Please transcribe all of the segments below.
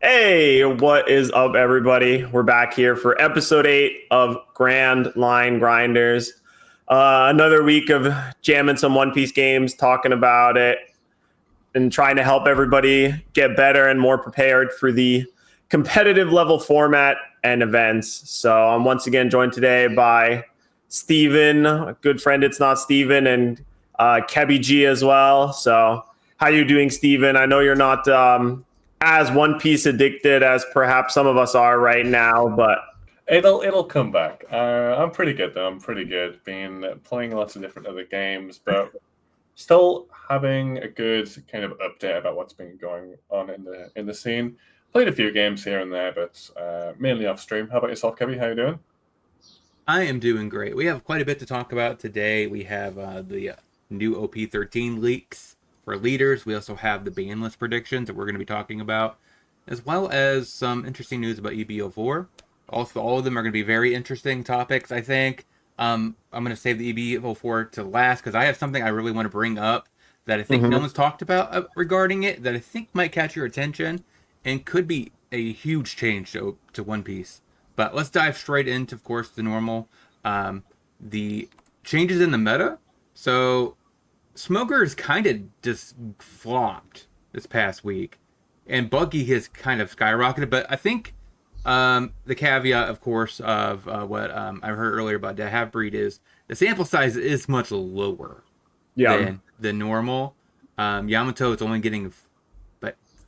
Hey, what is up, everybody? We're back here for episode 8 of Grand Line Grinders. Another week of jamming some One Piece games, talking about it, and trying to help everybody get better and more prepared for the competitive level format and events. So I'm once again joined today by Steven, a good friend, It's Not Steven, and Kebby G as well. So how you doing, Steven? I know you're not as One Piece addicted as perhaps some of us are right now, but It'll come back. I'm pretty good though. I'm pretty good. Been playing lots of different other games, but still having a good kind of update about what's been going on in the scene. Played a few games here and there, but mainly off stream. How about yourself, Kevin? How you doing? I am doing great. We have quite a bit to talk about today. We have the new OP13 leaks for leaders. We also have the ban list predictions that we're going to be talking about, as well as some interesting news about EB04. Also, all of them are going to be very interesting topics, I think. I'm going to save the EB04 to last because I have something I really want to bring up that I think no one's talked about regarding it that I think might catch your attention and could be a huge change to One Piece. But let's dive straight into, of course, the normal, the changes in the meta. So Smoker's kind of just flopped this past week, and Buggy has kind of skyrocketed. But I think the caveat, of course, of what I heard earlier about the half-breed is the sample size is much lower than normal. Yamato is only getting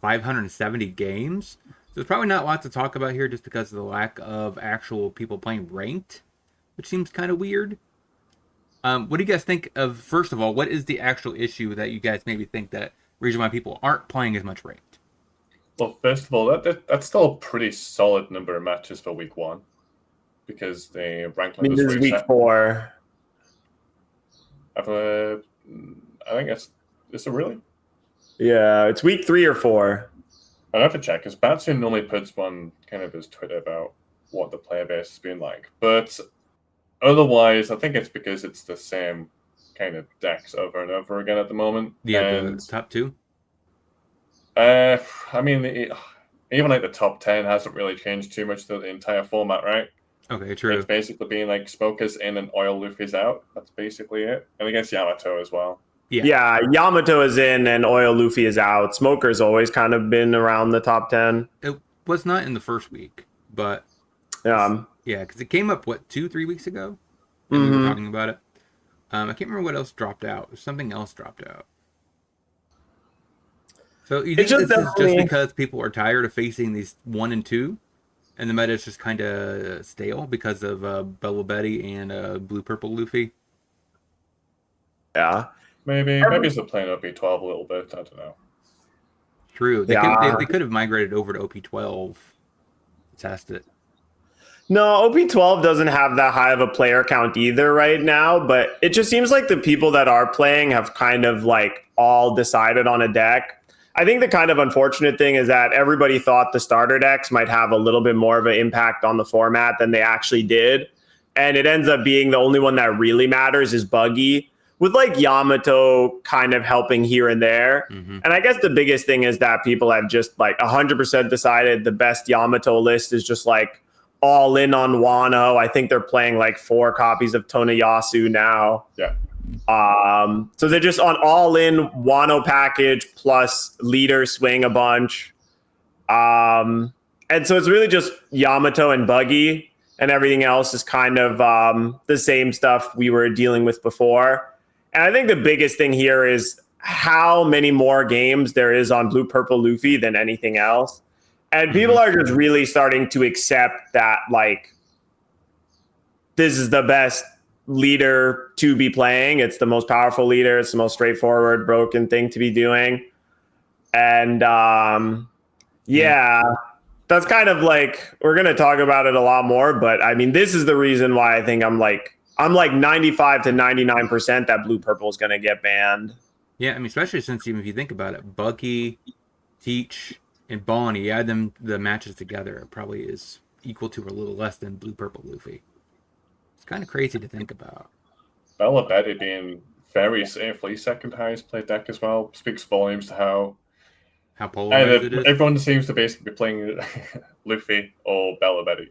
570 games. There's probably not a lot to talk about here just because of the lack of actual people playing ranked, which seems kind of weird. What do you guys think of, first of all, what is the actual issue that you guys maybe think that reason why people aren't playing as much ranked? Well, first of all, that's still a pretty solid number of matches for week 1 because the rank limit this is week 4. I think is it really? Yeah, it's week 3 or 4. I'd have to check because Batsu normally puts one kind of his Twitter about what the player base has been like. But otherwise, I think it's because it's the same kind of decks over and over again at the moment. Yeah, and the top 2? I mean, even like the top 10 hasn't really changed too much to the entire format, right? Okay, true. It's basically being like Smokers in and Oil Luffy's out. That's basically it. And against Yamato as well. Yeah, Yamato is in and Oil Luffy is out. Smoker's always kind of been around the top 10. It was not in the first week, but yeah, because it came up, 2-3 weeks ago? And we were talking about it. I can't remember what else dropped out. Something else dropped out. So you think this is just because people are tired of facing these 1 and 2, and the meta is just kind of stale because of Bello Betty and Blue Purple Luffy? Yeah. Maybe it's playing OP12 a little bit. I don't know. True. They could have migrated over to OP12 to test it. No, OP12 doesn't have that high of a player count either right now, but it just seems like the people that are playing have kind of like all decided on a deck. I think the kind of unfortunate thing is that everybody thought the starter decks might have a little bit more of an impact on the format than they actually did. And it ends up being the only one that really matters is Buggy, with like Yamato kind of helping here and there. And I guess the biggest thing is that people have just like 100% decided the best Yamato list is just like all in on Wano. I think they're playing like 4 copies of Toneyasu now. Yeah. So they're just on all in Wano package plus leader swing a bunch. And so it's really just Yamato and Buggy, and everything else is kind of the same stuff we were dealing with before. And I think the biggest thing here is how many more games there is on Blue Purple Luffy than anything else. And people are just really starting to accept that, like, this is the best leader to be playing. It's the most powerful leader. It's the most straightforward, broken thing to be doing. And that's kind of like, we're going to talk about it a lot more. But I mean, this is the reason why I think I'm like 95 to 99% that Blue Purple is going to get banned. Yeah, I mean, especially since even if you think about it, Buggy, Teach, and Bonnie, you add the matches together, it probably is equal to or a little less than Blue Purple Luffy. It's kind of crazy to think about. Bello Betty being very safely second highest played deck as well speaks volumes to how how polarized it is. Everyone seems to basically be playing Luffy or Bella Betty.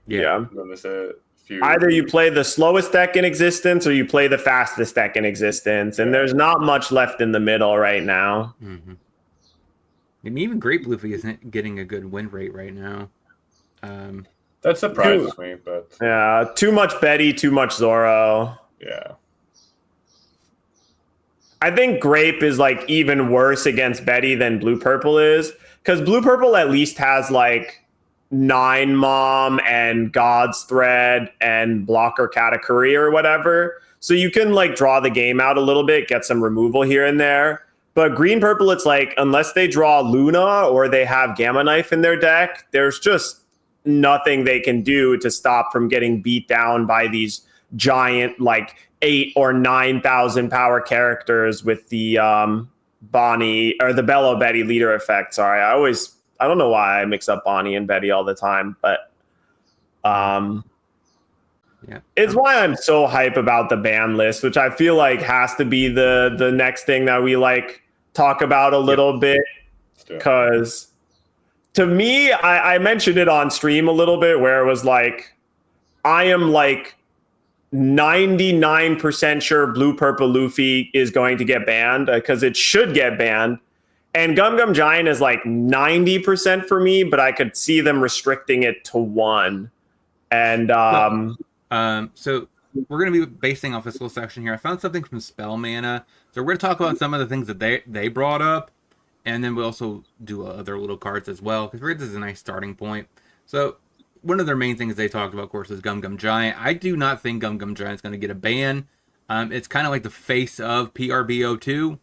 Yeah. And then there's a few. Either you play the slowest deck in existence or you play the fastest deck in existence, and there's not much left in the middle right now. Mm-hmm. And even Grape Luffy isn't getting a good win rate right now. That surprises me, but yeah, too much Betty, too much Zoro. Yeah. I think Grape is like even worse against Betty than Blue Purple is, because Blue Purple at least has like 9 Mom and God's Thread and Blocker Katakuri or whatever. So you can like draw the game out a little bit, get some removal here and there. But Green Purple, it's like unless they draw Luna or they have Gamma Knife in their deck, there's just nothing they can do to stop from getting beat down by these giant like 8,000 or 9,000 power characters with the Bonnie or the Bello Betty leader effect. Sorry, I don't know why I mix up Bonnie and Betty all the time, but it's why I'm so hype about the ban list, which I feel like has to be the next thing that we like talk about a little bit, because to me, I mentioned it on stream a little bit where it was like, I am like 99% sure Blue Purple Luffy is going to get banned because it should get banned. And Gum Gum Giant is like 90% for me, but I could see them restricting it to 1. And so we're going to be basing off this little section here. I found something from Spell Mana. So we're going to talk about some of the things that they brought up. And then we'll also do other little cards as well, because this is a nice starting point. So one of their main things they talked about, of course, is Gum Gum Giant. I do not think Gum Gum Giant is going to get a ban. It's kind of like the face of PRBO2.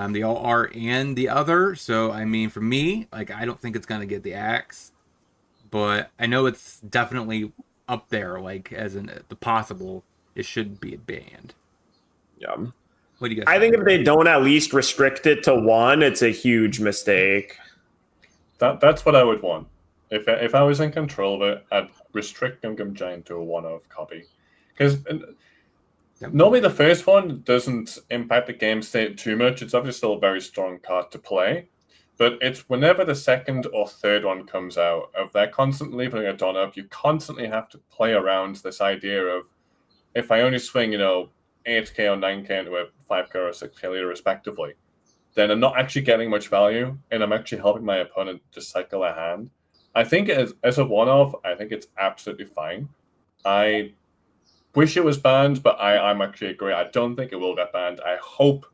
The all are and the other. So, I mean, for me, like, I don't think it's going to get the axe. But I know it's definitely up there, like, as in the possible, it should be banned. Yeah. What do you guys I think if they don't at least restrict it to 1, it's a huge mistake. That's what I would want. If I was in control of it, I'd restrict Gum Gum Giant to a 1-of copy. Because normally the first one doesn't impact the game state too much. It's obviously still a very strong card to play. But it's whenever the second or third one comes out, if they're constantly leaving a don up, you constantly have to play around this idea of, if I only swing, 8k or 9k into a 5k or 6k leader respectively, then I'm not actually getting much value, and I'm actually helping my opponent just cycle their hand. I think as a 1-of, I think it's absolutely fine. I wish it was banned, but I'm actually agree. I don't think it will get banned. I hope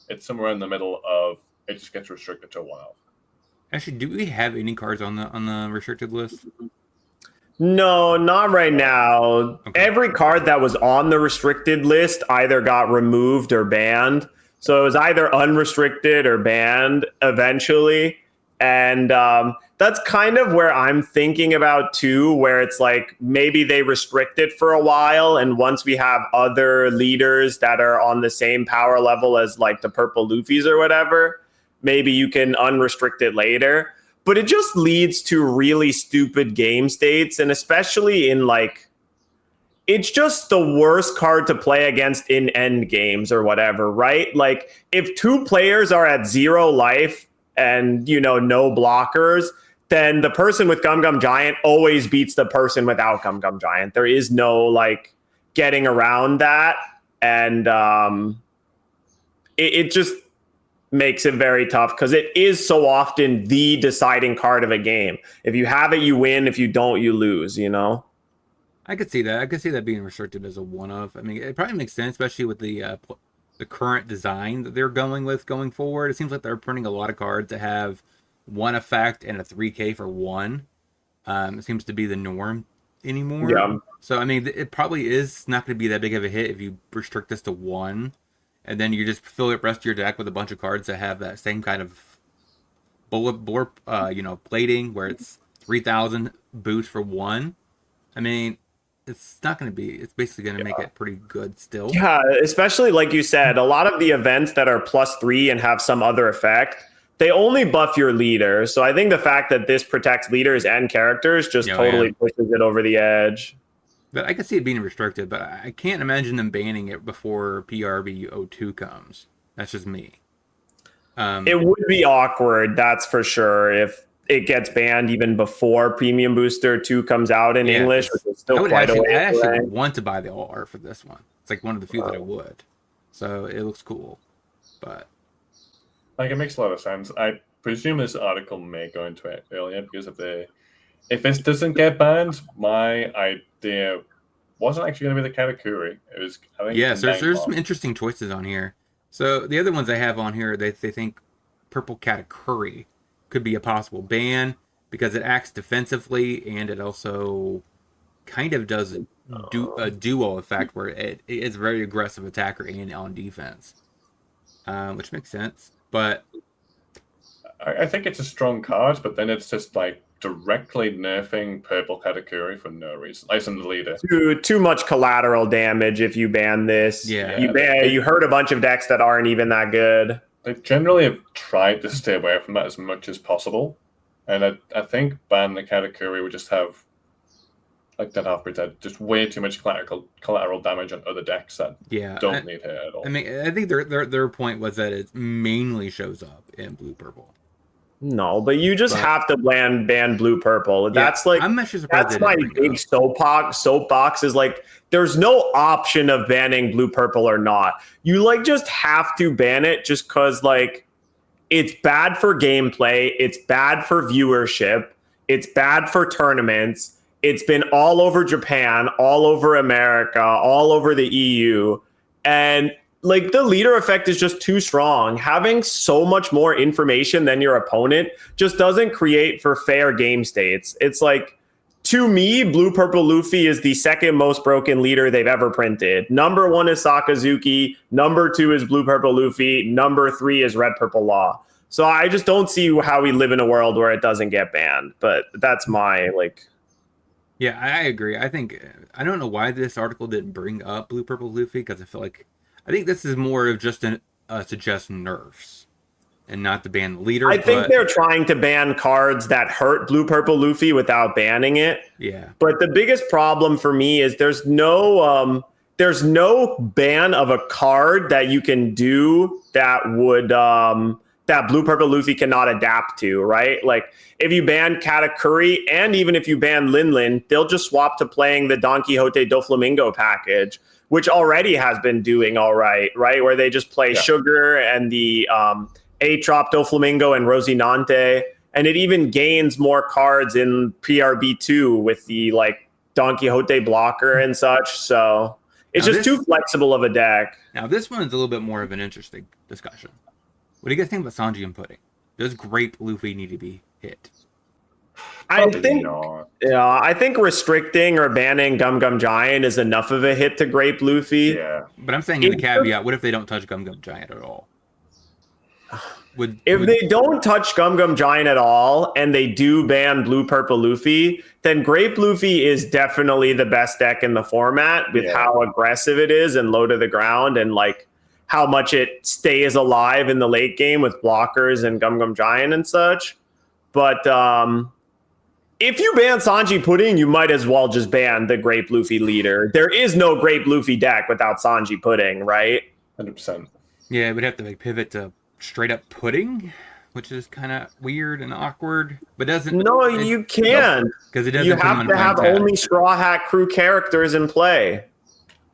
it's somewhere in the middle of it just gets restricted to a 1-of. Actually, do we have any cards on the restricted list? No, not right now. Okay. Every card that was on the restricted list either got removed or banned. So it was either unrestricted or banned eventually. And that's kind of where I'm thinking about too, where it's like maybe they restrict it for a while. And once we have other leaders that are on the same power level as like the Purple Luffys or whatever, maybe you can unrestrict it later. But it just leads to really stupid game states, and especially in like, it's just the worst card to play against in end games or whatever, right? Like if 2 players are at 0 life and, no blockers, then the person with Gum Gum Giant always beats the person without Gum Gum Giant. There is no like getting around that. And it just makes it very tough because it is so often the deciding card of a game. If you have it, you win. If you don't, you lose, I could see that. I could see that being restricted as a 1-of. I mean, it probably makes sense, especially with the current design that they're going forward. It seems like they're printing a lot of cards that have 1 effect and a 3k for 1. It seems to be the norm anymore. Yeah. So, I mean, it probably is not going to be that big of a hit if you restrict this to 1. And then you just fill the rest of your deck with a bunch of cards that have that same kind of bullet plating where it's 3,000 boost for 1. I mean, it's not going to be. It's basically going to make it pretty good still. Yeah, especially like you said, a lot of the events that are +3 and have some other effect, they only buff your leader. So I think the fact that this protects leaders and characters just totally pushes it over the edge. But I could see it being restricted, but I can't imagine them banning it before PRB02 comes. That's just me. It would be awkward, that's for sure, if it gets banned even before Premium Booster 2 comes out in English, which is still quite a way I actually away. want to buy the alt art for this one. It's like one of the few that I would. So it looks cool. But like, it makes a lot of sense. I presume this article may go into it earlier because if this doesn't get banned, my idea wasn't actually going to be the Katakuri. It was, I think, yes, there's some interesting choices on here. So the other ones I have on here, they think Purple Katakuri could be a possible ban because it acts defensively and it also kind of does a duo effect where it is a very aggressive attacker and on defense, which makes sense. But I think it's a strong card, but then it's just like directly nerfing Purple Katakuri for no reason. Like, in the leader. Too much collateral damage if you ban this. Yeah. You hurt a bunch of decks that aren't even that good. They generally have tried to stay away from that as much as possible. And I think ban the Katakuri would just have, like that half protect, just way too much collateral damage on other decks that don't need it at all. I mean, I think their point was that it mainly shows up in blue purple. No, but you just have to ban blue purple. That's like, I'm actually surprised. That's my big soapbox is like, there's no option of banning blue purple or not. You like just have to ban it just because like it's bad for gameplay, it's bad for viewership, it's bad for tournaments. It's been all over Japan, all over America, all over the EU, and like the leader effect is just too strong. Having so much more information than your opponent just doesn't create for fair game states. It's like, to me, Blue Purple Luffy is the second most broken leader they've ever printed. Number 1 is Sakazuki. Number 2 is Blue Purple Luffy. Number 3 is Red Purple Law. So I just don't see how we live in a world where it doesn't get banned. But that's my like. Yeah, I agree. I don't know why this article didn't bring up Blue Purple Luffy because I think this is more of just suggest nerfs and not to ban the leader. I think they're trying to ban cards that hurt Blue Purple Luffy without banning it. Yeah. But the biggest problem for me is there's no ban of a card that you can do that would that Blue Purple Luffy cannot adapt to, right? Like if you ban Katakuri and even if you ban Lin, they'll just swap to playing the Don Quixote Doflamingo package, which already has been doing all right? Where they just play Sugar and the Atrop Doflamingo and Rosinante, and it even gains more cards in PRB2 with the like Don Quixote blocker and such. So it's just too flexible of a deck. Now this one is a little bit more of an interesting discussion. What do you guys think about Sanji and Pudding? Does Grape Luffy need to be hit? I think restricting or banning Gum Gum Giant is enough of a hit to Grape Luffy. Yeah. But I'm saying in the caveat, what if they don't touch Gum Gum Giant at all? If they don't touch Gum Gum Giant at all and they do ban Blue Purple Luffy, then Grape Luffy is definitely the best deck in the format with how aggressive it is and low to the ground and like how much it stays alive in the late game with blockers and Gum Gum Giant and such. But if you ban Sanji Pudding, you might as well just ban the Grape Luffy leader. There is no Grape Luffy deck without Sanji Pudding, right? 100%. Yeah, we'd have to like pivot to straight up Pudding, which is kind of weird and awkward. But doesn't. No, you can't. Because it doesn't. You have to have only Straw Hat Crew characters in play.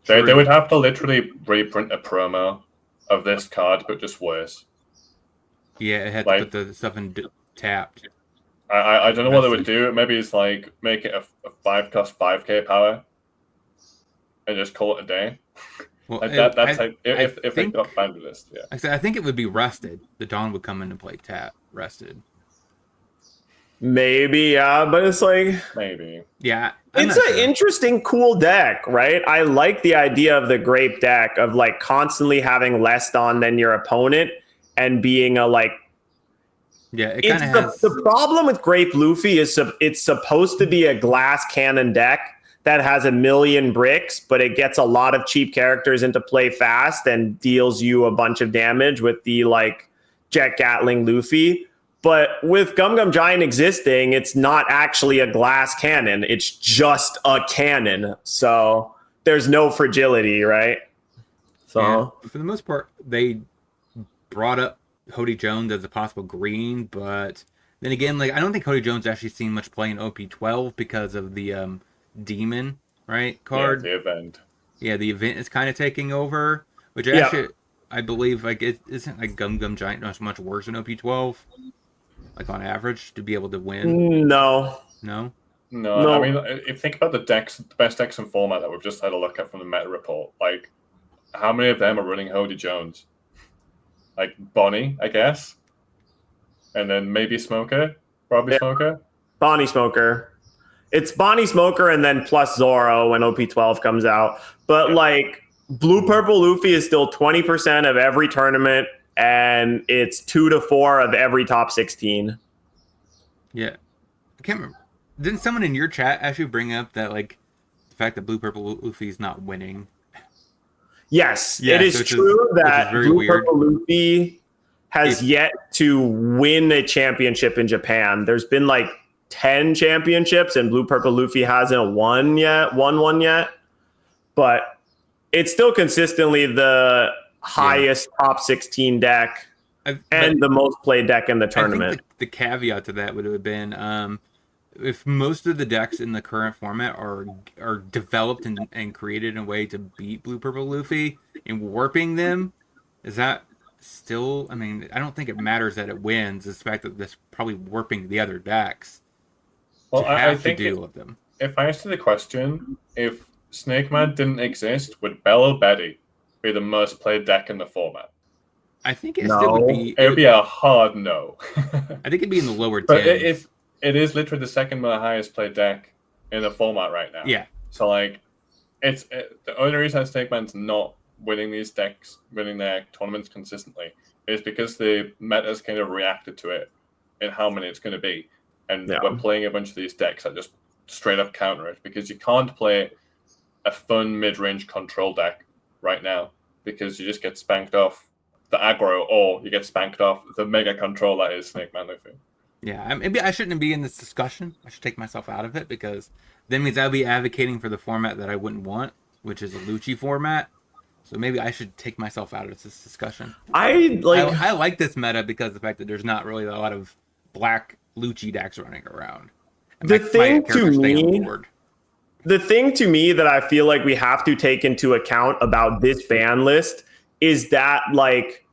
They would have to literally reprint a promo of this card, but just worse. Yeah, it had to put the stuff in tapped. I don't know what they would do. Maybe it's like make it a 5-cost 5k power and just call it a day. Well, like that's if they got banned with this. Yeah. I think it would be rested. The Dawn would come in and play tap rested. Maybe, yeah, but it's like maybe. Yeah. It's an interesting, cool deck, right? I like the idea of the Grape deck of like constantly having less Dawn than your opponent and being a like. Yeah, it kind of has. The problem with Grape Luffy is it's supposed to be a glass cannon deck that has 1 million bricks, but it gets a lot of cheap characters into play fast and deals you a bunch of damage with the like Jet Gatling Luffy. But with Gum Gum Giant existing, it's not actually a glass cannon. It's just a cannon. So there's no fragility, right? So for the most part, they brought up Cody Jones as a possible green, but then again, like I don't think Cody Jones actually seen much play in OP12 because of the demon right card. Yeah, the event. Yeah, the event is kind of taking over, which Yeah. actually I believe like it isn't like Gum Gum Giant much worse than OP12, like on average to be able to win. No. No, No, I No. mean, if you think about the best decks and format that we've just had a look at from the meta report, like how many of them are running Cody Jones? Like Bonnie, I guess, and then maybe Smoker, probably Yeah. Smoker. Bonnie Smoker. It's Bonnie Smoker and then plus Zoro when OP12 comes out. But Yeah. like Blue Purple Luffy is still 20% of every tournament, and it's 2 to 4 of every top 16. yeah, I can't remember. Didn't someone in your chat actually bring up that like the fact that Blue Purple Luffy is not winning? Yes, Yeah, it is which is- true which is that very Blue weird. Purple Luffy has It- yet to win a championship in Japan. There's been like 10 championships, and Blue Purple Luffy hasn't won one yet. But it's still consistently the highest top 16 deck and the most played deck in the tournament. I think the caveat to that would have been if most of the decks in the current format are developed and created in a way to beat Blue Purple Luffy and warping them, is that still? I mean, I don't think it matters that it wins. It's the fact that this probably warping the other decks Well, to I have to think deal with them. if I answer the question, if Snake Man didn't exist, would Bello Betty be the most played deck in the format? I think it still would be. It would be a hard no. I think it'd be in the lower But tens. it is literally the second highest played deck in the format right now. Yeah. So like, the only reason Snake Man's not winning these decks, winning their tournaments consistently, is because the meta's kind of reacted to it and how many it's going to be, and we're playing a bunch of these decks that just straight up counter it because you can't play a fun mid-range control deck right now because you just get spanked off the aggro or you get spanked off the mega control that is Snake Man Luffy. Yeah, maybe I shouldn't be in this discussion. I should take myself out of it because that means I'll be advocating for the format that I wouldn't want, which is a Lucci format. So maybe I should take myself out of this discussion. I like this meta because of the fact that there's not really a lot of black Lucci decks running around. And the thing to me, the thing to me that I feel like we have to take into account about this ban list is that like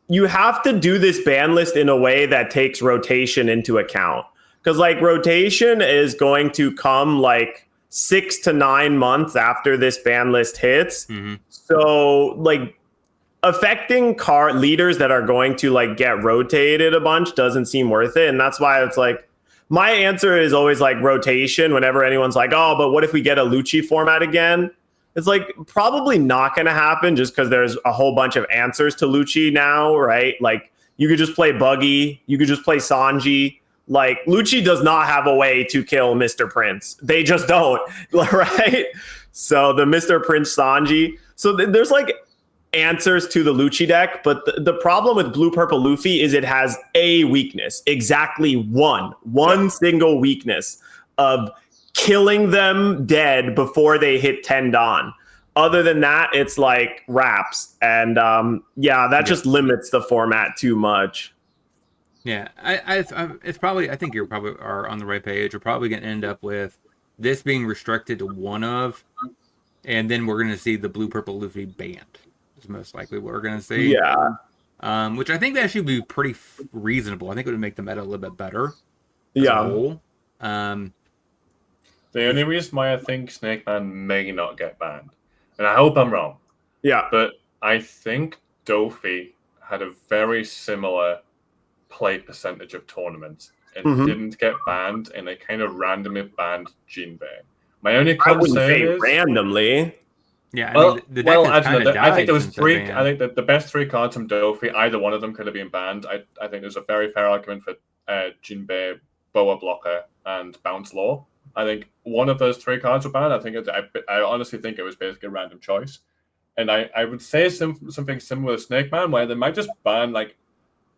you have to do this ban list in a way that takes rotation into account. Because like rotation is going to come like 6 to 9 months after this ban list hits. Mm-hmm. So like affecting card leaders that are going to like get rotated a bunch doesn't seem worth it. And that's why it's like my answer is always like rotation whenever anyone's like, oh, but what if we get a Lucci format again? It's like probably not going to happen just because there's a whole bunch of answers to Lucci now, right? Like you could just play Buggy, you could just play Sanji. Like Lucci does not have a way to kill Mr. Prince. They just don't, right? So the Mr. Prince Sanji. So there's like answers to the Lucci deck, but the problem with Blue Purple Luffy is it has a weakness, exactly one single weakness of killing them dead before they hit 10 Dan. Other than that, it's like wraps. And that just limits the format too much. Yeah, it's probably, I think you're probably are on the right page. We're probably going to end up with this being restricted to one of, and then we're going to see the Blue Purple Luffy banned. Is most likely what we're going to see. Yeah. Which I think that should be pretty reasonable. I think it would make the meta a little bit better. Yeah. The only reason why I think Snake Man may not get banned, and I hope I'm wrong. Yeah. But I think Dofi had a very similar play percentage of tournaments and didn't get banned, and they kind of randomly banned Jinbei. My only concern is randomly. Yeah, well, the deck I think there was three. I think that the best three cards from Dofi, either one of them could have been banned. I think there's a very fair argument for Jinbei, Boa Blocker, and Bounce Law. I think one of those three cards were banned. I honestly think it was basically a random choice. And I would say something similar with Snake Man, where they might just ban, like,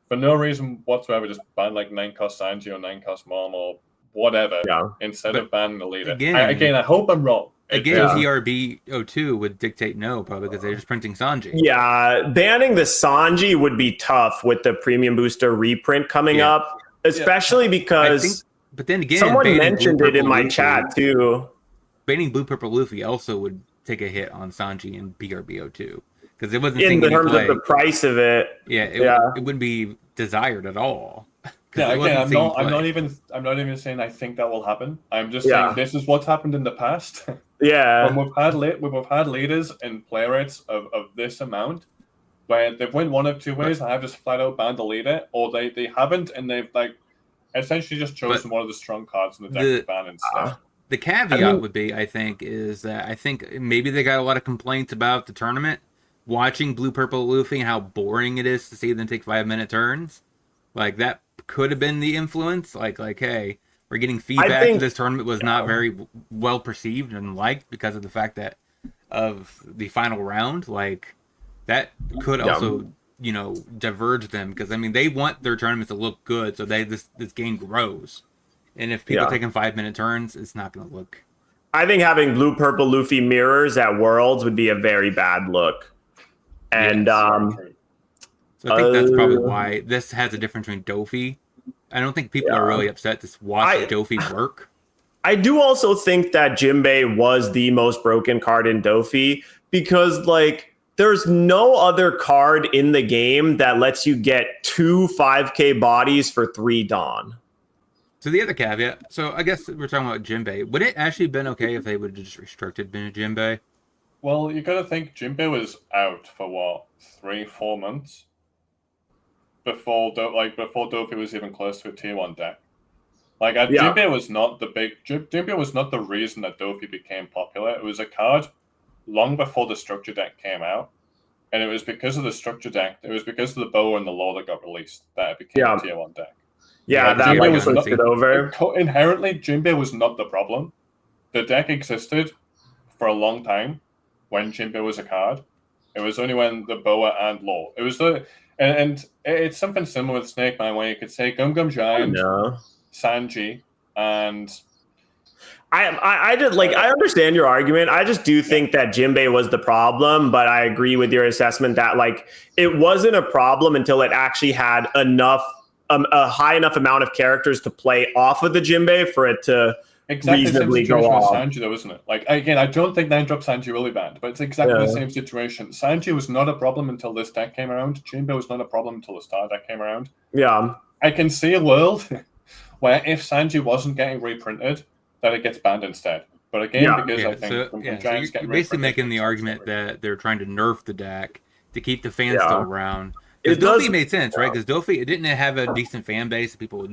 for no reason whatsoever, just ban, like, 9-cost Sanji or 9-cost Mom or whatever, instead of banning the leader. Again, I hope I'm wrong. Again, does- PRB02 would dictate no, probably because they're just printing Sanji. Yeah, banning the Sanji would be tough with the premium booster reprint coming Yeah. up, especially I think, because but then again, someone banning mentioned Blue, it in Purple, my Luffy, chat too. banning Blue Purple Luffy also would take a hit on Sanji and PRBO2 because it wasn't In seeing any terms play. of the price of it. Yeah, Yeah. it wouldn't be desired at all. Yeah, it again, wasn't I'm seeing not. I'm play. not even saying I think that will happen. I'm just Yeah. saying this is what's happened in the past. Yeah. When we've had leaders and play rates of this amount, where they've went one of two ways. I have just flat out banned the leader, or they haven't, and they've like essentially just chosen one of the strong cards in the deck to ban instead. The caveat would be, I think, is that I think maybe they got a lot of complaints about the tournament. Watching Blue Purple Luffy and how boring it is to see them take 5-minute turns, like that could have been the influence. Like, hey, we're getting feedback that this tournament was not very well perceived and liked because of the fact that of the final round. Like that could also, diverge them because I mean they want their tournaments to look good, so this game grows. And if people taking 5-minute turns, it's not going to look. I think having Blue Purple Luffy mirrors at Worlds would be a very bad look. And so I think that's probably why this has a difference between Dofi. I don't think people are really upset to watch Dofi work. I do also think that Jinbei was the most broken card in Dofi because, like, there's no other card in the game that lets you get 2 5K bodies for 3 Dawn. So the other caveat, so I guess we're talking about Jinbei. Would it actually been okay if they would have just restricted Jinbei? Well, you got to think Jinbei was out for what 3-4 months before Dofi was even close to a tier 1 deck. Like Jinbei was not Jinbei was not the reason that Dofi became popular. It was a card long before the structure deck came out, and it was because of the structure deck. It was because of the bow and the law that got released that it became a tier 1 deck. Yeah, that Jinbei was pushed it over. Inherently, Jinbei was not the problem. The deck existed for a long time when Jinbei was a card. It was only when the boa and law. It was and it's something similar with Snake Man, where you could say Gum Gum Giant, Sanji, and I just like I understand your argument. I just do think that Jinbei was the problem, but I agree with your assessment that like it wasn't a problem until it actually had enough a high enough amount of characters to play off of the Jinbei for it to reasonably go off. Sanji, though, isn't it? Like again, I don't think 9-drop Sanji really banned, but it's exactly the same situation. Sanji was not a problem until this deck came around. Jinbei was not a problem until the Star deck came around. Yeah, I can see a world where if Sanji wasn't getting reprinted, that it gets banned instead. But again, because I think you're basically making the argument that they're trying to nerf the deck to keep the fans still around. Because Dofi made sense, right? Because Dofi, it didn't have a decent fan base. People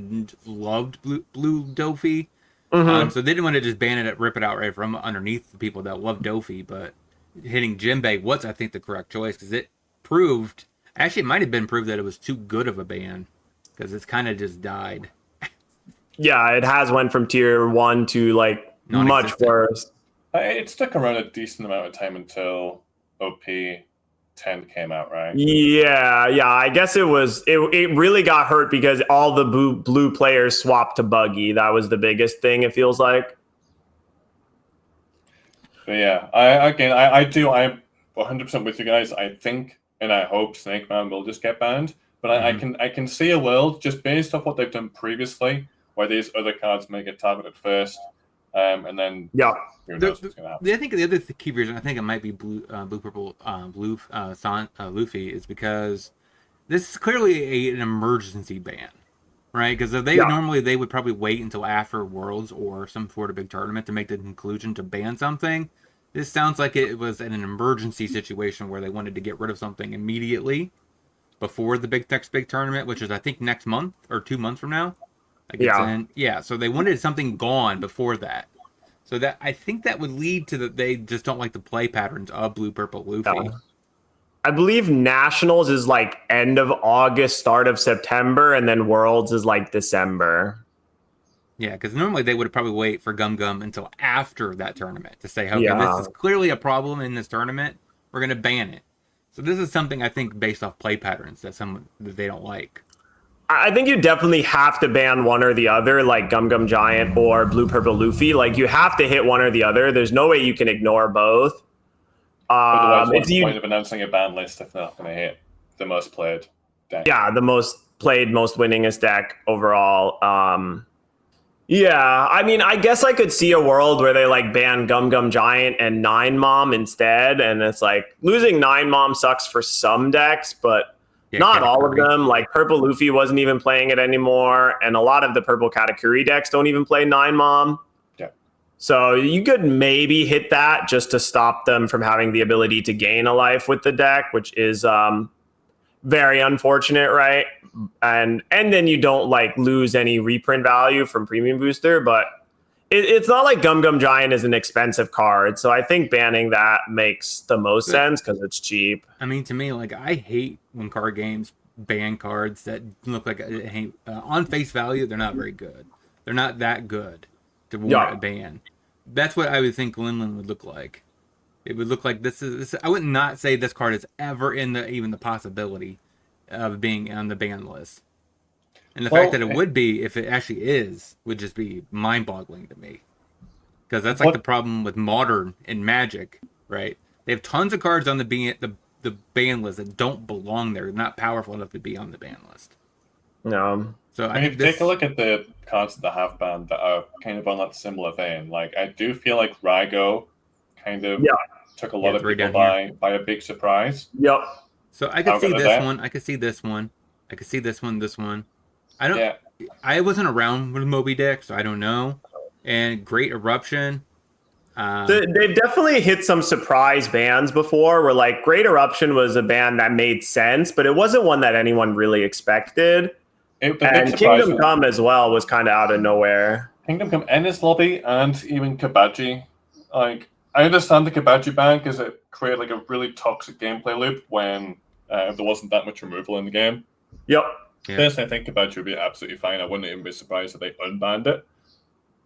loved blue Dofi. So they didn't want to just ban it, rip it out right from underneath the people that love Dofi. But hitting Jinbei was, I think, the correct choice because it proved, actually, it might have been proved that it was too good of a ban because it's kind of just died. Yeah, it has went from tier 1 to like much worse. It stuck around a decent amount of time until OP13 came out, right? Yeah. I guess it really got hurt because all the blue players swapped to Buggy. That was the biggest thing, it feels like. But yeah, I'm 100% with you guys. I think and I hope Snake Man will just get banned. But I can see a world just based off what they've done previously where these other cards may get targeted first, and then who knows what's going to happen. I think the other key reason I think it might be blue purple Luffy is because this is clearly an emergency ban, right? Because if normally they would probably wait until after Worlds or some sort of big tournament to make the conclusion to ban something. This sounds like it was in an emergency situation where they wanted to get rid of something immediately before the next big tournament, which is I think next month or 2 months from now. So they wanted something gone before that. So that I think that would lead to that they just don't like the play patterns of Blue Purple Luffy. Yeah. I believe Nationals is like end of August, start of September, and then Worlds is like December. Yeah, because normally they would probably wait for Gum Gum until after that tournament to say, okay, this is clearly a problem in this tournament. We're going to ban it. So this is something I think based off play patterns that they don't like. I think you definitely have to ban one or the other, like Gum Gum Giant or Blue Purple Luffy. Like you have to hit one or the other. There's no way you can ignore both. Otherwise, what's the you, point of announcing a ban list if they're not going to hit the most played deck? yeah, the most played, most winningest deck overall. Yeah, I mean, I guess I could see a world where they like ban Gum Gum Giant and Nine Mom instead, and it's like losing Nine Mom sucks for some decks, but Yeah, not all of Katakuri. them. Like Purple Luffy wasn't even playing it anymore, and a lot of the Purple Katakuri decks don't even play Nine Mom. Yeah. So you could maybe hit that just to stop them from having the ability to gain a life with the deck, which is very unfortunate, right? And then you don't like lose any reprint value from Premium Booster, but it's not like Gum Gum Giant is an expensive card, so I think banning that makes the most sense because it's cheap. I mean, to me, like, I hate when card games ban cards that look like on face value, they're not very good. They're not that good to warrant a ban. That's what I would think Linlin would look like. It would look like this. I would not say this card is ever in even the possibility of being on the ban list. And the fact that it would be, if it actually is, would just be mind-boggling to me. Because that's like the problem with Modern and Magic, right? They have tons of cards on the ban list that don't belong there. They're not powerful enough to be on the ban list. No. So I mean, take a look at the cards that have banned that are kind of on that similar vein. Like, I do feel like Rygo kind of took a lot of people by a big surprise. Yep. So I could see this one. I could see this one. I could see this one. This one. I don't. Yeah. I wasn't around with Moby Dick, so I don't know. And Great Eruption. They've definitely hit some surprise bans before. Where like Great Eruption was a ban that made sense, but it wasn't one that anyone really expected. And Kingdom Come as well was kind of out of nowhere. Kingdom Come, Ennis Lobby, and even Kabaji. Like, I understand the Kabaji ban because it created like a really toxic gameplay loop when there wasn't that much removal in the game. Yep. Yeah. Personally, I think Kabaji would be absolutely fine. I wouldn't even be surprised if they unbanned it.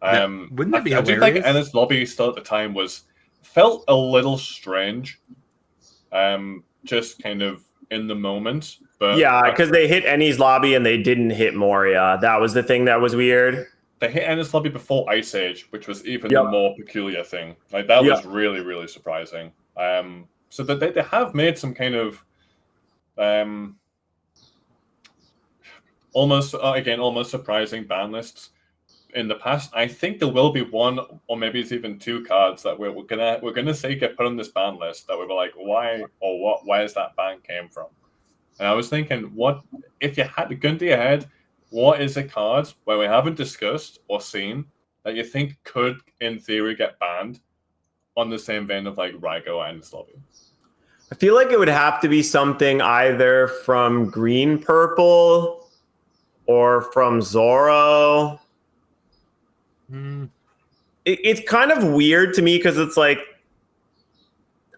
Wouldn't that be hilarious? I do think Ennis Lobby still at the time felt a little strange. Just kind of in the moment. But yeah, because they hit Ennis Lobby and they didn't hit Moria. That was the thing that was weird. They hit Ennis Lobby before Ice Age, which was even the more peculiar thing. Like that was really, really surprising. So that they have made some kind of almost surprising ban lists in the past. I think there will be one or maybe it's even two cards that we're gonna say get put on this ban list that we were like, why or what? Where's that ban came from? And I was thinking, what if you had a gun to your head? What is a card where we haven't discussed or seen that you think could, in theory, get banned on the same vein of like Rygo and Lobby? I feel like it would have to be something either from Green Purple or from Zoro. It's kind of weird to me because it's like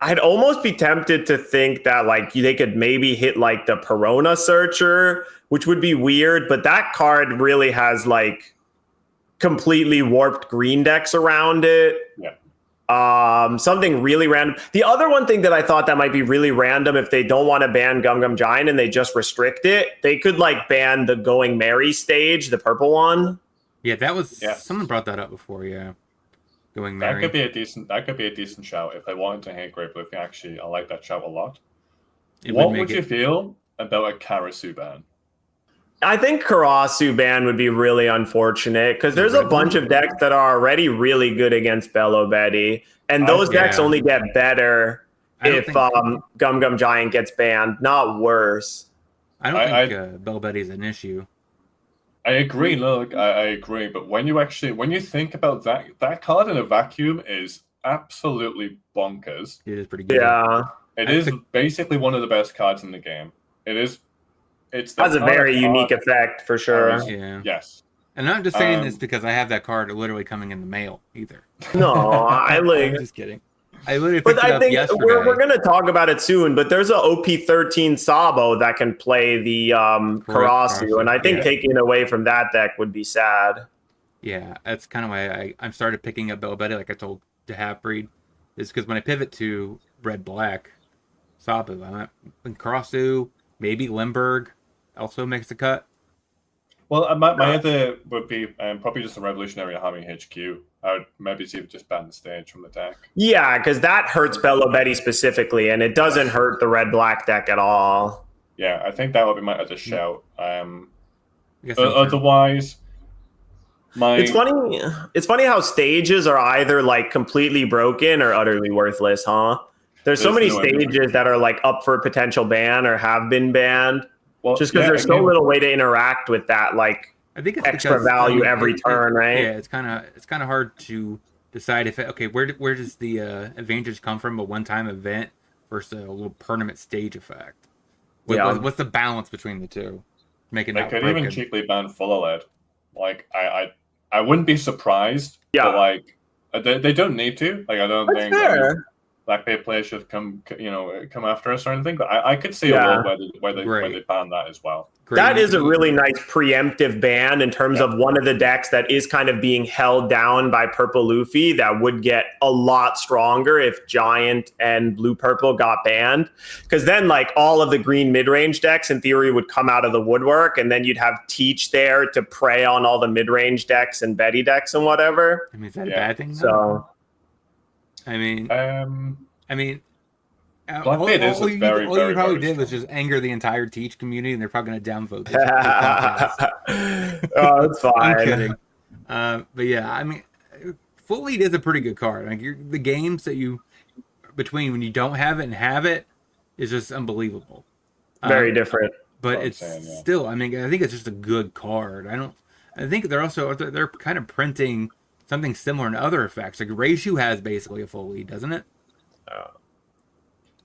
I'd almost be tempted to think that like they could maybe hit like the Perona Searcher, which would be weird, but that card really has like completely warped green decks around it. Yeah. Something really random. The other one thing that I thought that might be really random if they don't want to ban Gum Gum Giant and they just restrict it, they could like ban the Going Merry stage, the purple one. Yeah, that was someone brought that up before, Going Merry. That could be a decent shout if they wanted to hit Great Luffy. Actually, I like that shout a lot. What would you feel about a Karasu ban? I think Karasu ban would be really unfortunate because there's a bunch of decks that are already really good against Bello Betty, and those decks only get better if Gum Gum Giant gets banned, not worse. I don't think Bello Betty's an issue. I agree. Look, I agree. But when you think about that card in a vacuum is absolutely bonkers. It is pretty good. Yeah. It is basically one of the best cards in the game. It is. It has a very unique effect for sure. Yes. And I'm not just saying this because I have that card literally coming in the mail either. No, I'm just kidding. I literally picked it up yesterday. We're going to talk about it soon, but there's a OP13 Sabo that can play the Karasu, and I think taking it away from that deck would be sad. Yeah, that's kind of why I started picking up Bello Betty, like I told to Halfbreed, is because when I pivot to Red-Black Sabu, I'm at Karasu, maybe Limburg also makes the cut. Well, my other would be probably just a Revolutionary Army HQ. I would maybe see if just ban the stage from the deck. Yeah, because that hurts Bello Betty specifically, and it doesn't hurt the red-black deck at all. Yeah, I think that would be my other shout. guess Otherwise, It's funny. It's funny how stages are either like completely broken or utterly worthless, huh? There's so many stages that are like up for potential ban or have been banned, just because there's so little way to interact with that, like I think it's extra value every turn, right? Yeah, it's kind of hard to decide if where does the advantage come from a one-time event versus a little permanent stage effect. What's the balance between the two? Making they could even cheaply ban full OLED. Like I wouldn't be surprised. Yeah, but like they don't need to. Like I don't think Blackbeard players should come after us or anything. But I could see a world where they ban that as well. That is a really nice preemptive ban in terms of one of the decks that is kind of being held down by Purple Luffy that would get a lot stronger if Giant and Blue Purple got banned. Because then like all of the green mid-range decks in theory would come out of the woodwork, and then you'd have Teach there to prey on all the mid-range decks and Betty decks and whatever. I mean, is that a bad thing? So I mean, Blackbeard is all you probably did was just anger the entire Teach community, and they're probably going to downvote this. Oh, that's fine. I'm kidding. But yeah, I mean, Full Lead is a pretty good card. Like the games that you between when you don't have it and have it is just unbelievable. Very different. But it's still, I mean, I think it's just a good card. I think they're kind of printing something similar in other effects. Like Reishu has basically a Full Lead, doesn't it?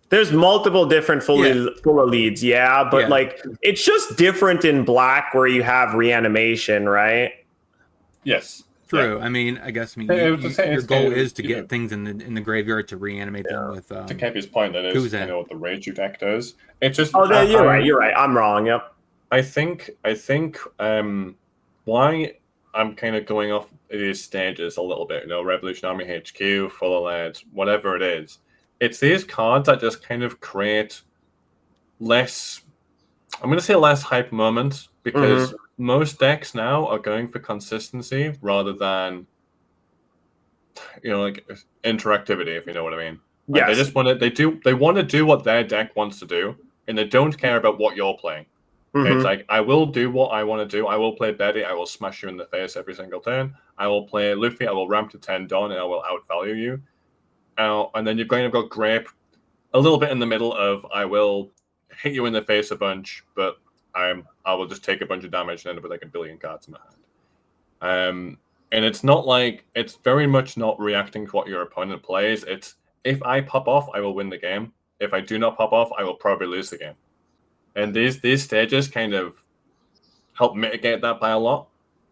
There's multiple different full leads, but like it's just different in black where you have reanimation, right? Yes, true. Yeah. I mean, I guess your goal is to get things in the graveyard to reanimate them with. To Kempy's point, that is what the Reishu deck does. It's just you're right. I'm wrong. Yep. I think why I'm kind of going off these stages a little bit. Revolution Army HQ, Full OLED, whatever it is. It's these cards that just kind of create less hype moments because most decks now are going for consistency rather than like interactivity, if you know what I mean. Like they just want to do what their deck wants to do, and they don't care about what you're playing. It's like, I will do what I want to do. I will play Betty. I will smash you in the face every single turn. I will play Luffy. I will ramp to 10 Dawn, and I will outvalue you. And then you're going to go Grape a little bit in the middle of I will hit you in the face a bunch, but I will just take a bunch of damage and end up with like a billion cards in my hand. And it's not like, it's very much not reacting to what your opponent plays. It's, if I pop off, I will win the game. If I do not pop off, I will probably lose the game. And these stages kind of help mitigate that by a lot.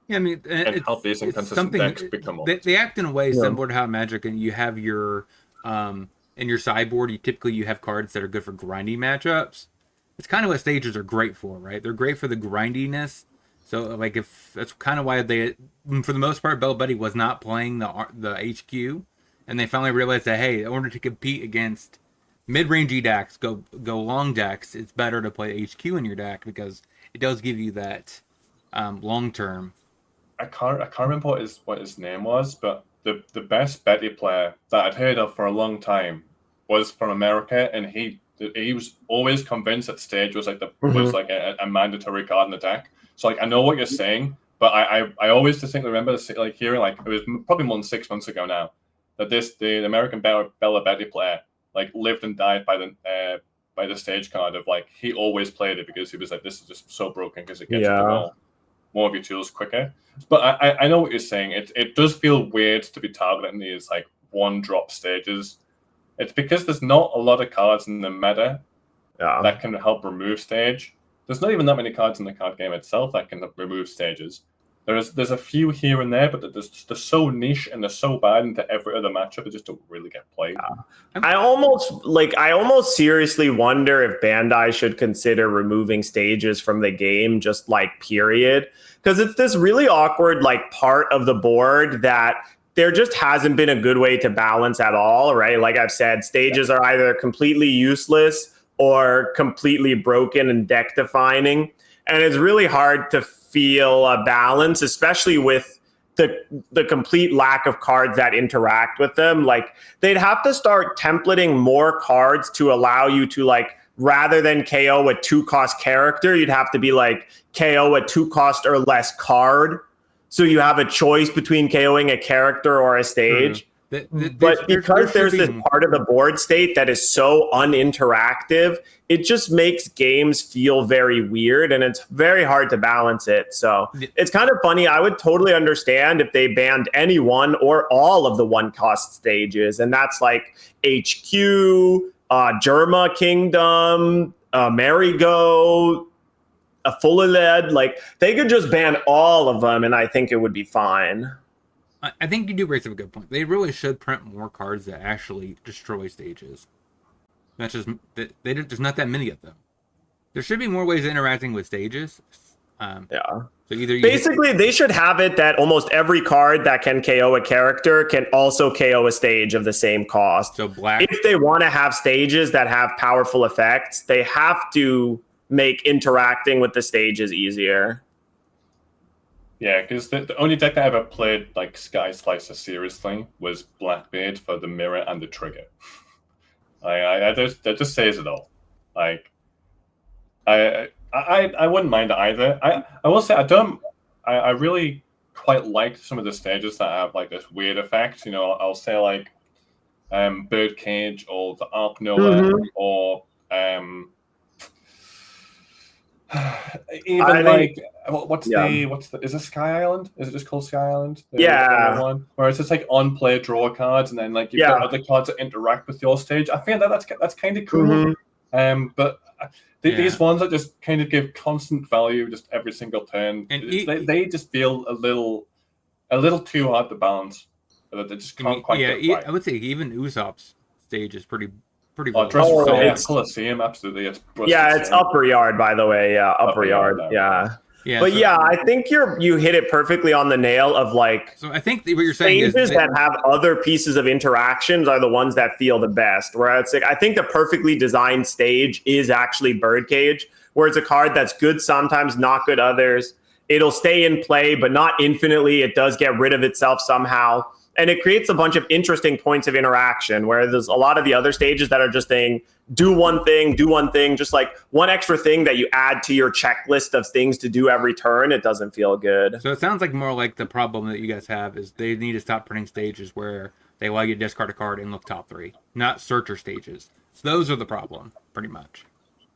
Yeah, I mean, and help these inconsistent decks become more. They act in a way similar to how Magic, and you have your in your sideboard. You have cards that are good for grinding matchups. It's kind of what stages are great for, right? They're great for the grindiness. So, like, if that's kind of why they, for the most part, Bell Betty was not playing the HQ, and they finally realized that hey, in order to compete against mid-rangey decks, go long decks, it's better to play HQ in your deck because it does give you that long term. I can't remember what his name was, but the best Betty player that I'd heard of for a long time was from America, and he was always convinced that stage was like was like a mandatory card in the deck. So like I know what you're saying, but I always distinctly remember like hearing, like, it was probably more than 6 months ago now, that the American Bella Betty player like lived and died by the stage card of like he always played it because he was like, this is just so broken because it gets to more of your tools quicker. But I know what you're saying. It does feel weird to be targeting these like one drop stages. It's because there's not a lot of cards in the meta that can help remove stage. There's not even that many cards in the card game itself that can remove stages. There's a few here and there, but they're so niche and they're so bad into every other matchup, they just don't really get played. I almost seriously wonder if Bandai should consider removing stages from the game, just like period, because it's this really awkward like part of the board that there just hasn't been a good way to balance at all, right? Like I've said, stages are either completely useless or completely broken and deck defining. and it's really hard to feel a balance, especially with the complete lack of cards that interact with them. Like, they'd have to start templating more cards to allow you to, like, rather than KO a 2-cost character, you'd have to be like KO a 2-cost or less card. So you have a choice between KOing a character or a stage. But because there's this part of the board state that is so uninteractive, it just makes games feel very weird, and it's very hard to balance it. So it's kind of funny. I would totally understand if they banned any one or all of the 1-cost stages, and that's like HQ, Germa Kingdom, Marigo, a Fully Led. Like, they could just ban all of them, and I think it would be fine. I think you do raise up a good point. They really should print more cards that actually destroy stages. That's just there's not that many of them. There should be more ways of interacting with stages. Yeah. So either basically, they should have it that almost every card that can KO a character can also KO a stage of the same cost. So black. If they want to have stages that have powerful effects, they have to make interacting with the stages easier. Yeah, because the only deck that I ever played like Sky Slicer seriously was Blackbeard for the mirror and the trigger. That just says it all. Like, I wouldn't mind either. I will say I really quite like some of the stages that have like this weird effect. You know, I'll say like Birdcage or the Arc Nova or even like what's the is it Sky Island? Is it just called Sky Island? Yeah. One where it's just like on play draw cards and then like you've got other cards that interact with your stage. I feel that's kind of cool. But these ones that just kind of give constant value just every single turn, and they just feel a little too hard to balance. They just can't quite get right. I would say even Usopp's stage is pretty well. Colosseum, absolutely. It's upper yard, by the way. Yeah, upper yard. Yeah. But I think you hit it perfectly on the nail of like. So I think what you're saying is that have other pieces of interactions are the ones that feel the best. Where it's like, I think the perfectly designed stage is actually Birdcage, where it's a card that's good sometimes, not good others. It'll stay in play, but not infinitely. It does get rid of itself somehow. And it creates a bunch of interesting points of interaction where there's a lot of the other stages that are just saying, do one thing, just like one extra thing that you add to your checklist of things to do every turn. It doesn't feel good. So it sounds like more like the problem that you guys have is they need to stop printing stages where they allow you to discard a card and look top 3, not searcher stages. So those are the problem, pretty much.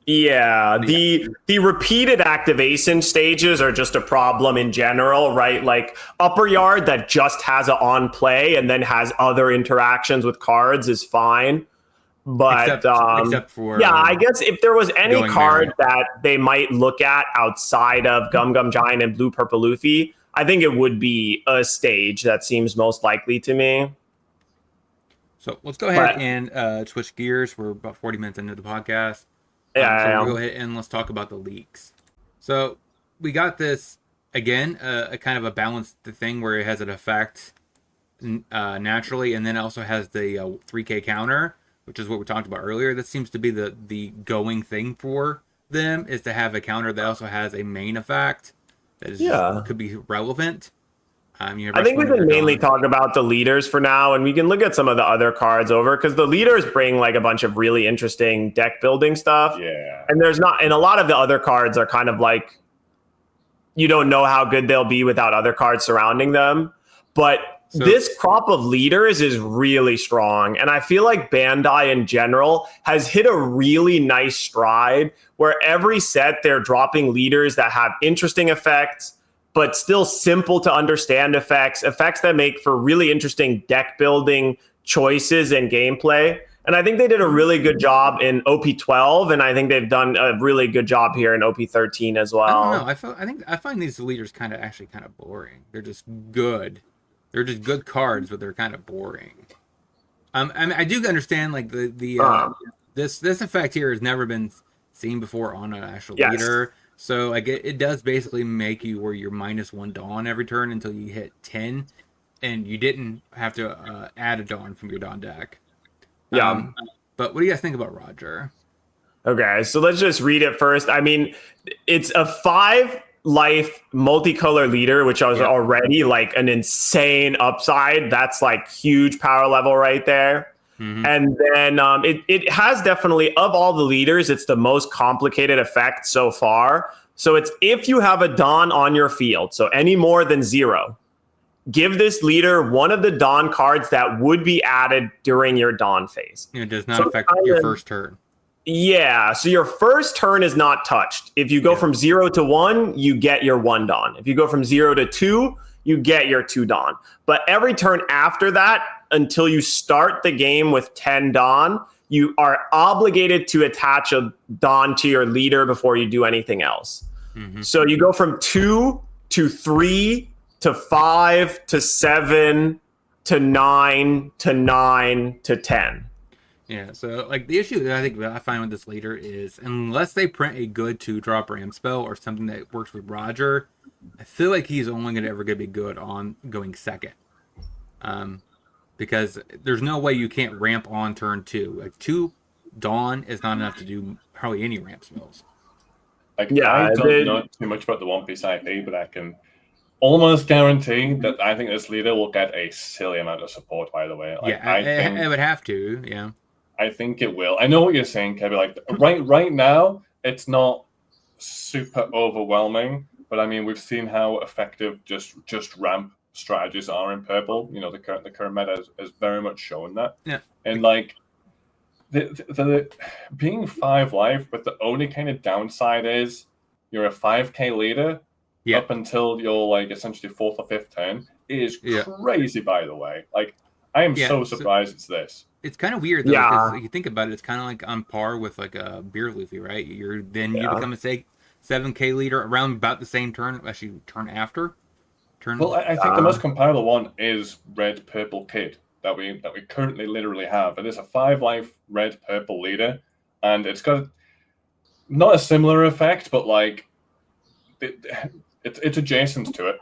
Yeah, the repeated activation stages are just a problem in general, right? Like upper yard that just has an on play and then has other interactions with cards is fine. But except for I guess if there was any card that they might look at outside of Gum Gum Giant and Blue Purple Luffy, I think it would be a stage that seems most likely to me. So let's go ahead and switch gears. We're about 40 minutes into the podcast. So we'll go ahead and let's talk about the leaks. So we got this, again, a kind of a balanced thing where it has an effect naturally, and then also has the 3K counter, which is what we talked about earlier. That seems to be the going thing for them, is to have a counter that also has a main effect that is could be relevant. I think we can mainly talk about the leaders for now, and we can look at some of the other cards over, because the leaders bring like a bunch of really interesting deck building stuff. Yeah. And a lot of the other cards are kind of like, you don't know how good they'll be without other cards surrounding them. But this crop of leaders is really strong. And I feel like Bandai in general has hit a really nice stride where every set they're dropping leaders that have interesting effects, but still simple to understand effects that make for really interesting deck building choices and gameplay. And I think they did a really good job in OP12, and I think they've done a really good job here in OP13 as well. I don't know. I find these leaders kind of boring. They're just good. They're just good cards, but they're kind of boring. I mean, I do understand like this effect here has never been seen before on an actual leader. So like it does basically make you where you're -1 Dawn every turn until you hit 10, and you didn't have to add a Dawn from your Dawn deck. But what do you guys think about Roger? Okay, so let's just read it first. I mean, it's a 5-life multicolor leader, which was already like an insane upside. That's like huge power level right there. Mm-hmm. And then it has definitely, of all the leaders, it's the most complicated effect so far. So it's if you have a Dawn on your field, so any more than 0, give this leader one of the Dawn cards that would be added during your Dawn phase. It does not affect your first turn. Yeah, so your first turn is not touched. If you go from 0 to 1, you get your 1 Dawn. If you go from 0 to 2, you get your 2 Dawn. But every turn after that, until you start the game with 10 Dawn, you are obligated to attach a Dawn to your leader before you do anything else. Mm-hmm. So you go from 2 to 3 to 5 to 7 to 9 to 9 to 10. Yeah, so like the issue that I think I find with this leader is unless they print a good 2-drop ram spell or something that works with Roger, I feel like he's only going to be good on going second. Because there's no way you can't ramp on turn 2. Like 2 Dawn is not enough to do probably any ramp spells. I don't know too much about the One Piece IP, but I can almost guarantee that I think this leader will get a silly amount of support, by the way. Like, I think it would have to, yeah. I think it will. I know what you're saying, Kevin. Like right now, it's not super overwhelming, but I mean, we've seen how effective just ramp strategies are in purple. You know, the current meta has very much shown that. Yeah. And like the being 5 life, but the only kind of downside is you're a 5k leader up until you're like essentially 4th or 5th turn. It is crazy, by the way. Like I am so surprised it's this. It's kind of weird though, because if you think about it, it's kind of like on par with like a Beer Luffy, right? You become a 7k leader around about the same turn, actually turn after. Well, I think the most comparable one is Red Purple Kid that we currently literally have. It is a 5-life Red Purple leader, and it's got not a similar effect, but like it's adjacent to it.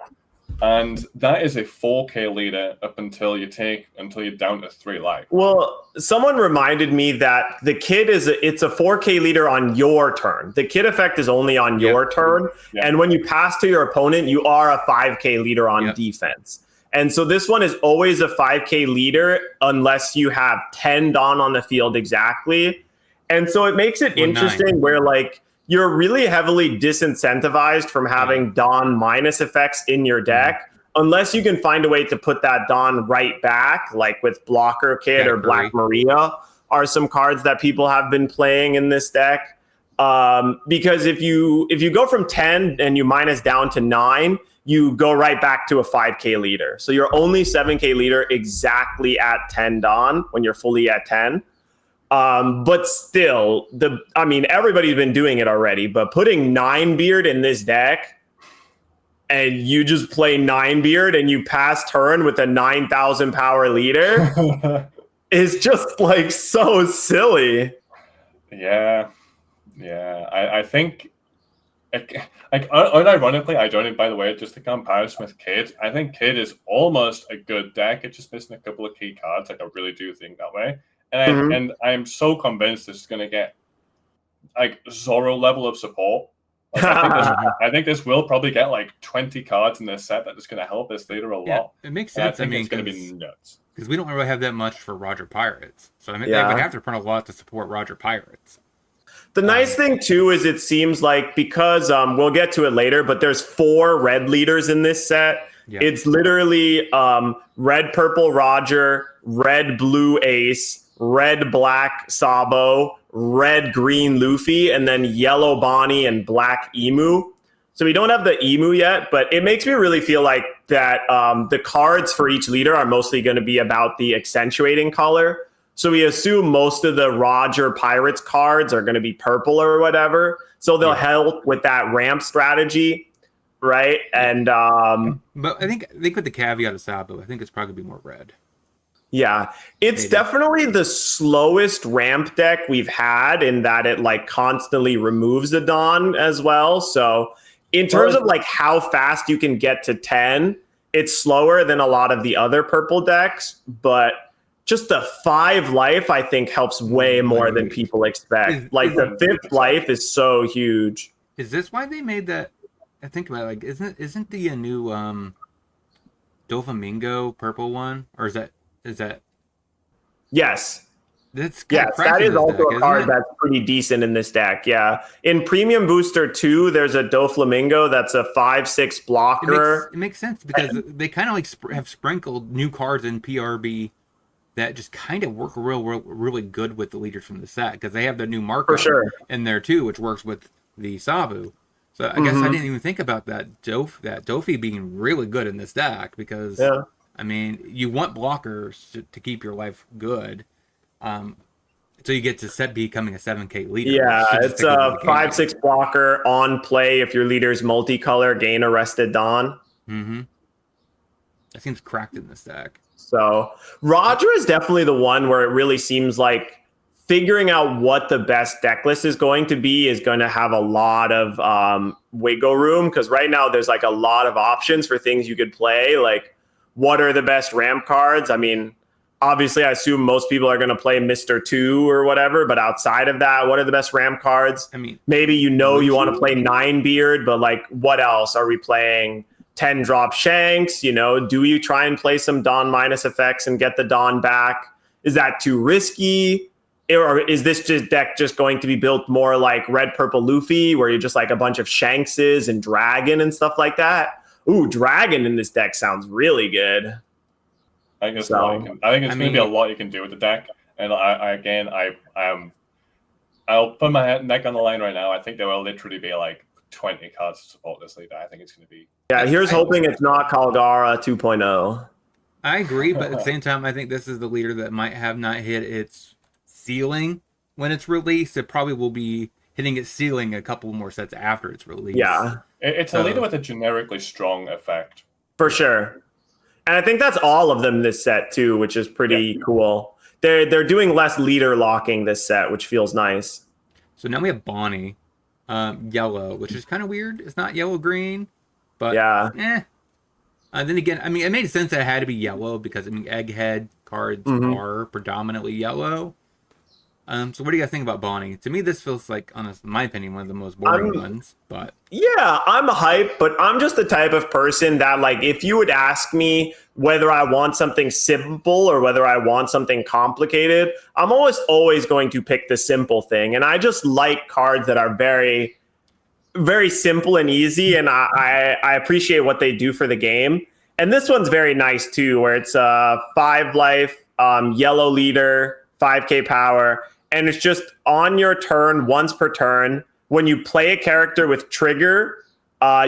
And that is a 4k leader up until you're down to 3 life. Well, someone reminded me that the kid it's a 4k leader on your turn. The kid effect is only on your turn. And when you pass to your opponent, you are a 5k leader on defense. And so this one is always a 5k leader unless you have 10 Dawn on the field exactly. And so it makes it interesting where like you're really heavily disincentivized from having Dawn minus effects in your deck, unless you can find a way to put that Dawn right back, like with Blocker Kid or Black Maria are some cards that people have been playing in this deck. Because if you go from 10 and you minus down to 9, you go right back to a 5k leader. So you're only 7k leader exactly at 10 Dawn when you're fully at 10. But still, everybody's been doing it already, but putting 9-Beard in this deck and you just play 9-Beard and you pass turn with a 9,000 power leader is just like so silly. Yeah. I think, like unironically, I joined it, by the way, just to comparison with Kid. I think Kid is almost a good deck. It's just missing a couple of key cards. Like I really do think that way. And I'm so convinced this is going to get like Zorro level of support. Like, I think this will probably get like 20 cards in this set that is going to help this leader a lot. It makes sense. I think it's going to be nuts. Because we don't really have that much for Roger Pirates. So they would have to print a lot to support Roger Pirates. The nice thing, too, is it seems like because we'll get to it later, but there's 4 red leaders in this set. Yeah. It's literally red, purple Roger, red, blue Ace, red, black Sabo, red, green Luffy, and then yellow Bonnie and black Emu. So we don't have the Emu yet, but it makes me really feel like that the cards for each leader are mostly going to be about the accentuating color. So we assume most of the Roger Pirates cards are going to be purple or whatever. So they'll help with that ramp strategy, right? And but I think with the caveat of Sabo, I think it's probably going to be more red. Yeah, it's definitely the slowest ramp deck we've had in that it like constantly removes the Dawn as well. So in terms of like how fast you can get to 10, it's slower than a lot of the other purple decks, but just the 5 life, I think, helps way more than people expect. The 5th life is so huge. Is this why they made that? I think about it, like, isn't the new Doflamingo purple one, or is that? Yes. That's that is also deck, a card that's pretty decent in this deck. Yeah. In Premium Booster 2, there's a Doflamingo that's a 5/6 blocker. It makes sense because they kind of like have sprinkled new cards in PRB that just kind of work really good with the leaders from the set, because they have the new marker in there too, which works with the Sabu. So I guess I didn't even think about that Dofi being really good in this deck, because I mean, you want blockers to keep your life good. So you get to becoming a 7K leader. Yeah, it's a 5/6 blocker on play. If your leader's multicolor, gain Arrested Dawn. That seems cracked in this deck. So Roger is definitely the one where it really seems like figuring out what the best deck list is going to be is going to have a lot of wiggle room, because right now there's like a lot of options for things you could play. Like, what are the best ramp cards? I mean, obviously, I assume most people are going to play Mr. 2 or whatever, but outside of that, what are the best ramp cards? I mean, maybe you want to play 9-Beard, but like, what else? Are we playing 10-drop Shanks? Do you try and play some Dawn minus effects and get the Dawn back? Is that too risky? Or is this deck just going to be built more like Red Purple Luffy, where you're just like a bunch of Shankses and Dragon and stuff like that? Ooh, Dragon in this deck sounds really good. I think it's going to be a lot you can do with the deck, and I'll put my neck on the line right now. I think there will literally be like 20 cards to support this leader. I think it's going to be. Yeah, here's hoping it's not Calgara 2.0. I agree, but at the same time, I think this is the leader that might have not hit its ceiling when it's released. It probably will be hitting its ceiling a couple more sets after it's released. Yeah, it's a leader with a generically strong effect. For sure. And I think that's all of them this set too, which is pretty cool. They're doing less leader locking this set, which feels nice. So now we have Bonnie, yellow, which is kind of weird. It's not yellow-green, but then again, I mean, it made sense that it had to be yellow because, I mean, Egghead cards are predominantly yellow. So what do you guys think about Bonnie? To me, this feels like, in my opinion, one of the most boring ones. But yeah, I'm hyped, but I'm just the type of person that, like, if you would ask me whether I want something simple or whether I want something complicated, I'm always going to pick the simple thing. And I just like cards that are very, very simple and easy, and I appreciate what they do for the game. And this one's very nice too, where it's a 5 life, yellow leader, 5K power. And it's just on your turn, once per turn. When you play a character with trigger,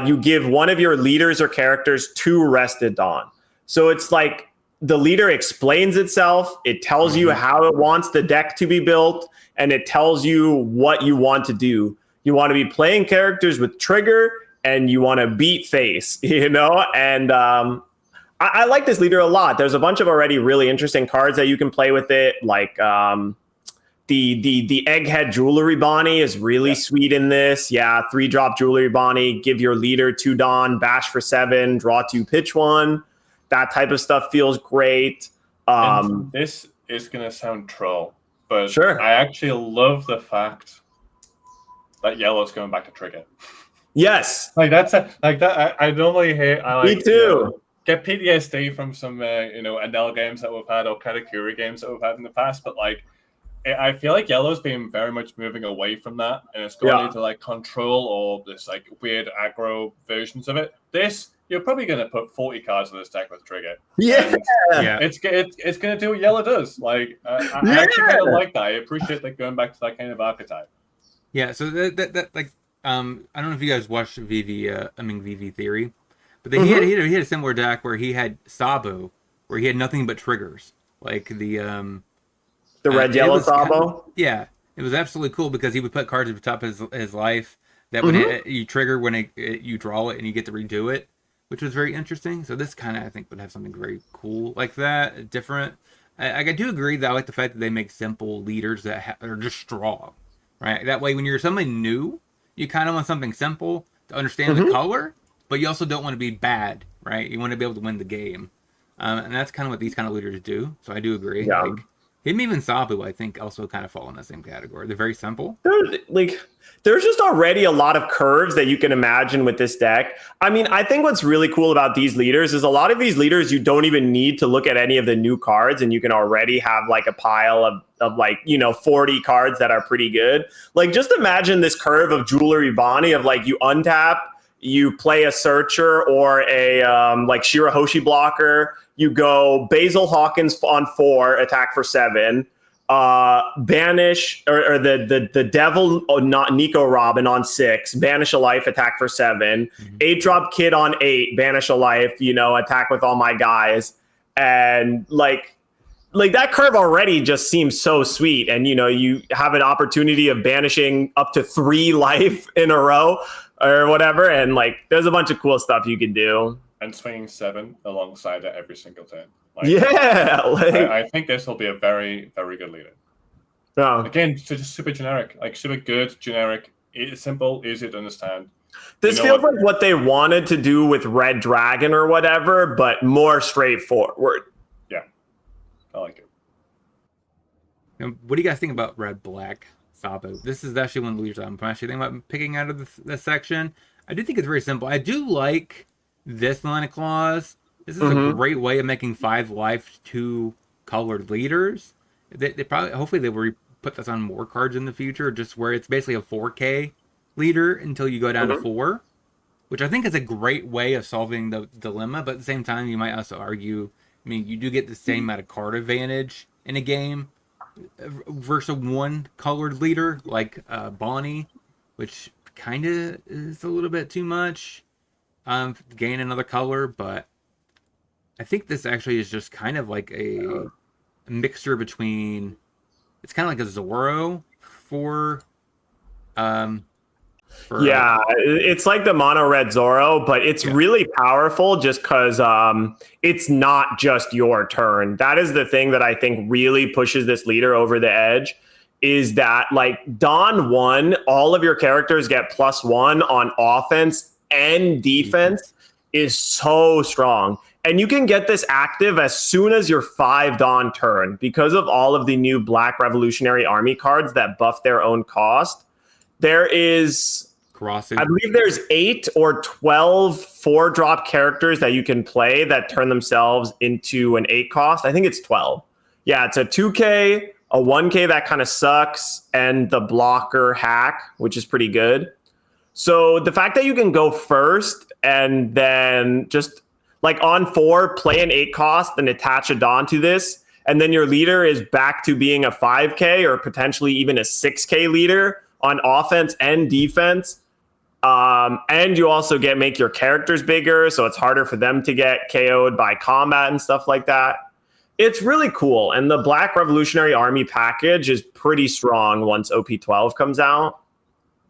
you give one of your leaders or characters 2 Arrested Dawn. So it's like the leader explains itself. It tells you how it wants the deck to be built, and it tells you what you want to do. You want to be playing characters with trigger, and you want to beat face, And I like this leader a lot. There's a bunch of already really interesting cards that you can play with it, like the Egghead Jewelry Bonnie is really sweet in this. Yeah, 3-drop Jewelry Bonnie, give your leader 2 Dawn, bash for 7, draw 2, pitch 1. That type of stuff feels great. This is going to sound troll, but sure. I actually love the fact that yellow's going back to trigger. Yes. Like that. I normally hate. Me too. Get PTSD from some Adele games that we've had or Katakuri games that we've had in the past, but like I feel like yellow's been very much moving away from that, and it's going into like control or this like weird aggro versions of it. This, you're probably going to put 40 cards in this deck with trigger. Yeah. It's going to do what yellow does. Like I actually kind of like that. I appreciate that going back to that kind of archetype. Yeah. So that like I don't know if you guys watched VV Theory, but he had a similar deck where he had Sabu, where he had nothing but triggers, like the red yellow Sabo. Yeah, it was absolutely cool because he would put cards at the top of his life that when you trigger when you draw it and you get to redo it, which was very interesting. So this kind of, I think, would have something very cool like that, different. I do agree that I like the fact that they make simple leaders that are just strong, right? That way, when you're somebody new, you kind of want something simple to understand the color, but you also don't want to be bad, right? You want to be able to win the game. And that's kind of what these kind of leaders do. So I do agree. Yeah. Like him, even Sabu, I think also kind of fall in the same category. They're very simple. There's just already a lot of curves that you can imagine with this deck. I mean, I think what's really cool about these leaders is a lot of these leaders, you don't even need to look at any of the new cards, and you can already have like a pile of like, 40 cards that are pretty good. Like, just imagine this curve of Jewelry Bonnie of like, you untap, you play a Searcher or a like Shirahoshi blocker, you go Basil Hawkins on 4, attack for 7, banish or the devil, not Nico Robin on 6, banish a life, attack for 7, 8-drop Kid on 8, banish a life, attack with all my guys. And like that curve already just seems so sweet. And you have an opportunity of banishing up to 3 life in a row or whatever, and like there's a bunch of cool stuff you can do. And swinging 7 alongside it every single turn. I think this will be a very, very good leader. Again, just super generic, like super good, generic, simple, easy to understand. This feels like what they wanted to do with Red Dragon or whatever, but more straightforward. Yeah, I like it. What do you guys think about Red Black Sabu? This is actually one of the leaders I'm actually thinking about picking out of this section. I do think it's very simple. I do like this line of clause. This is a great way of making 5 life 2 colored leaders. They probably, hopefully they will put this on more cards in the future, just where it's basically a 4K leader until you go down to 4, which I think is a great way of solving the dilemma. But at the same time, you might also argue, I mean, you do get the same amount of card advantage in a game versus one colored leader like Bonnie, which kind of is a little bit too much. Gain another color, but I think this actually is just kind of like a mixture between, it's kind of like a Zoro for yeah, it's like the mono red Zoro, but it's really powerful just because it's not just your turn. That is the thing that I think really pushes this leader over the edge, is that like Dawn 1, all of your characters get +1 on offense and defense is so strong. And you can get this active as soon as your 5 Dawn turn because of all of the new Black Revolutionary Army cards that buff their own cost. There is, I believe there's 8 or 12 4-drop characters that you can play that turn themselves into an 8 cost. I think it's 12. Yeah, it's a 2K, a 1K that kind of sucks, and the blocker hack, which is pretty good. So the fact that you can go first and then just like on 4, play an 8 cost and attach a Dawn to this, and then your leader is back to being a 5K or potentially even a 6K leader on offense and defense. And you also make your characters bigger, so it's harder for them to get KO'd by combat and stuff like that. It's really cool. And the Black Revolutionary Army package is pretty strong once OP12 comes out.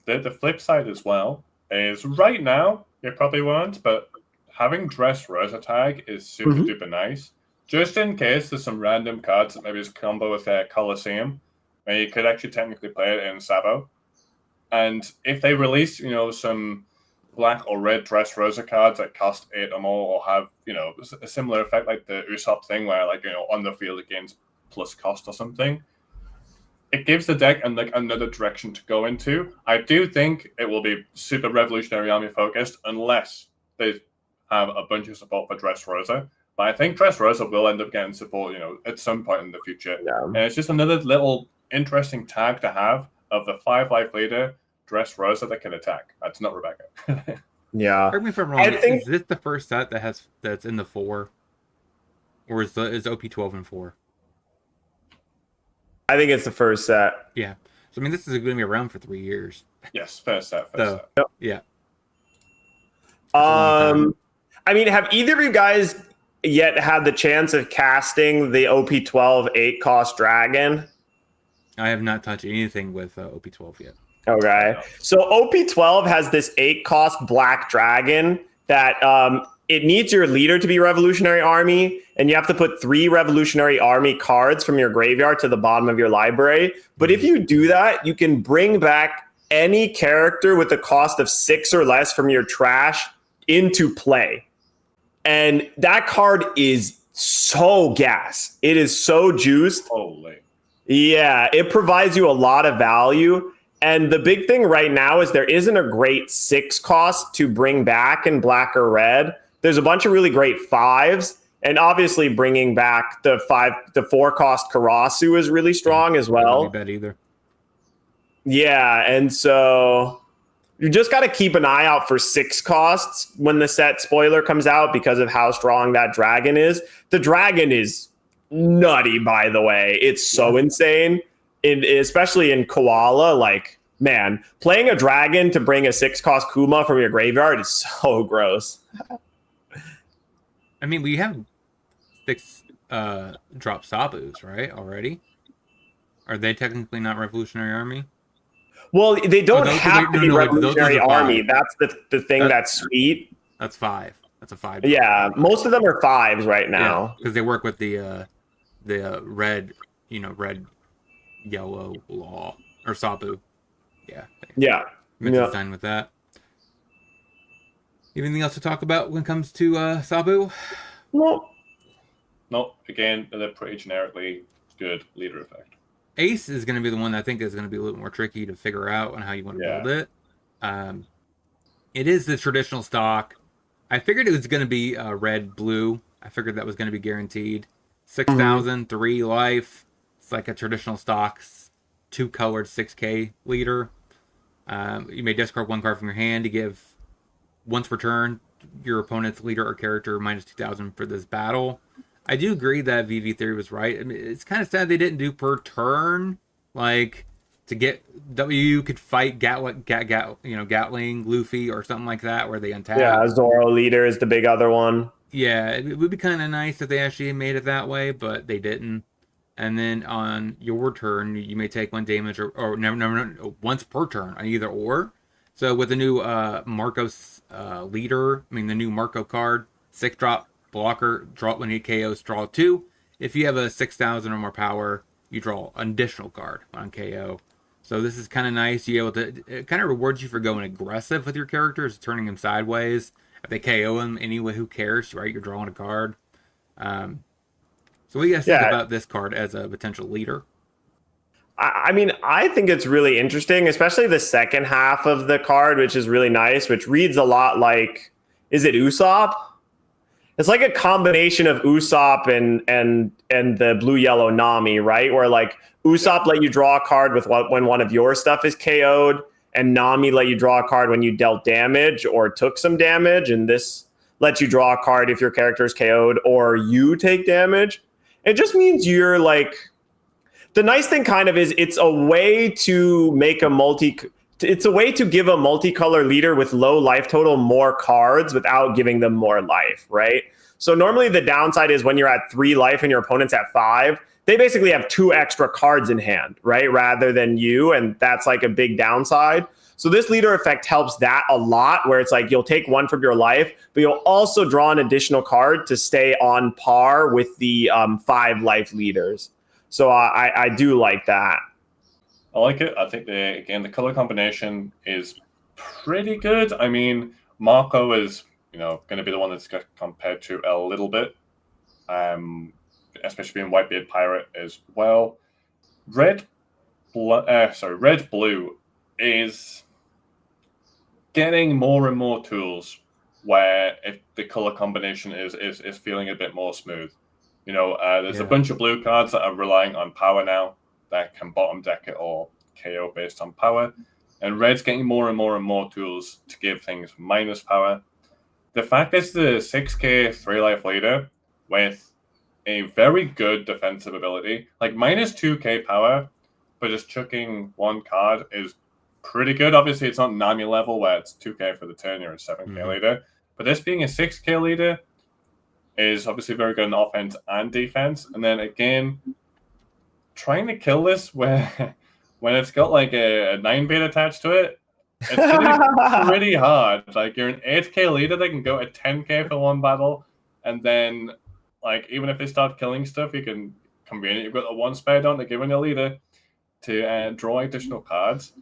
The flip side as well is right now, you probably won't, but having Dressrosa tag is super duper nice. Just in case there's some random cards that maybe just combo with Colosseum, where you could actually technically play it in Sabo. And if they release, some black or red Dressrosa cards that cost 8 or more, or have, a similar effect like the Usopp thing where, on the field it gains plus cost or something, it gives the deck another direction to go into. I do think it will be super Revolutionary Army focused unless they have a bunch of support for Dressrosa. But I think Dressrosa will end up getting support, at some point in the future. Yeah. And it's just another little interesting tag to have of the 5-life leader, Dressrosa, that can attack. That's not Rebecca. Yeah. Correct me if I'm wrong. Is this the first set that's in the 4? Or is OP12 in 4? I think it's the first set. Yeah. So, I mean, this is going to be around for 3 years. Yes, first set. Yep. Yeah. I mean, have either of you guys yet had the chance of casting the OP12 8-cost dragon? I have not touched anything with OP12 yet. Okay. So OP12 has this 8-cost black dragon that it needs your leader to be Revolutionary Army, and you have to put 3 Revolutionary Army cards from your graveyard to the bottom of your library. But if you do that, you can bring back any character with a cost of 6 or less from your trash into play. And that card is so gas. It is so juiced. Holy. Yeah, it provides you a lot of value. And the big thing right now is there isn't a great 6 cost to bring back in black or red. There's a bunch of really great 5s. And obviously bringing back the 4 cost Karasu is really strong as well. Wouldn't be bad either. Yeah, and so you just got to keep an eye out for 6 costs when the set spoiler comes out because of how strong that dragon is. The dragon is nutty, by the way. It's so insane, especially in Koala. Like, man, playing a dragon to bring a 6 cost Kuma from your graveyard is so gross. I mean, we have 6 drop Sabus, right, already? Are they technically not Revolutionary Army? Well, they don't have to be Revolutionary those Army. That's the thing that's sweet. That's 5. That's a 5. Yeah, most of them are 5s right now. Because they work with the red, red, yellow law or Sabu. Yeah. Yeah. Done with that. Anything else to talk about when it comes to Sabu? No, again, they're pretty generically good leader effect. Ace is going to be the one that I think is going to be a little more tricky to figure out on how you want to build it. It is the traditional stock. I figured it was going to be red-blue. I figured that was going to be guaranteed. 6,000, 3 life. It's like a traditional stocks, 2-colored 6K leader. You may discard 1 card from your hand to give, once per turn, your opponent's leader or character minus 2,000 for this battle. I do agree that VV Theory was right. I mean, it's kind of sad they didn't do per turn. Like, to get you could fight Gatling, Luffy, or something like that, where they untap. Yeah, Zoro leader is the big other one. Yeah, it would be kind of nice if they actually made it that way, but they didn't. And then on your turn, you may take 1 damage, or no, once per turn on either or. So with the new Marcos leader, the new Marco card, 6-drop blocker, draw when he KOs, draw 2. If you have a 6,000 or more power, you draw an additional card on KO. So this is kind of nice. It kind of rewards you for going aggressive with your characters, turning them sideways. If they KO him anyway, who cares, right? You're drawing a card. So what do you guys think about this card as a potential leader? I mean, I think it's really interesting, especially the second half of the card, which is really nice, which reads a lot like, is it Usopp? It's like a combination of Usopp and the blue-yellow Nami, right? Where like Usopp let you draw a card with when one of your stuff is KO'd, and Nami let you draw a card when you dealt damage or took some damage, and this lets you draw a card if your character is KO'd or you take damage. It just means you're like, the nice thing kind of is it's a way to make it's a way to give a multicolor leader with low life total more cards without giving them more life, right? So normally the downside is when you're at 3 life and your opponent's at 5, they basically have 2 extra cards in hand, right? Rather than you, and that's like a big downside. So this leader effect helps that a lot, where it's like you'll take 1 from your life, but you'll also draw an additional card to stay on par with the 5 life leaders. So I do like that. I like it. I think the color combination is pretty good. I mean, Marco is going to be the one that's got compared to a little bit, especially being Whitebeard Pirate as well. Red Blue is getting more and more tools where if the color combination is feeling a bit more smooth. There's a bunch of blue cards that are relying on power now that can bottom deck it or KO based on power. And red's getting more and more and more tools to give things minus power. The fact is the 6K 3-life leader with a very good defensive ability, like minus 2K power, but just chucking 1 card is pretty good. Obviously, it's not Nami level where it's 2K for the turn, you're a 7K leader. But this being a 6K leader is obviously very good in offense and defense. And then again, trying to kill this when it's got like a 9-bit attached to it, it's going to be pretty hard. Like, you're an 8K leader that can go at 10K for 1 battle, and then like even if they start killing stuff, you can conveniently, you've got the 1 spare down to give in your leader to draw additional cards.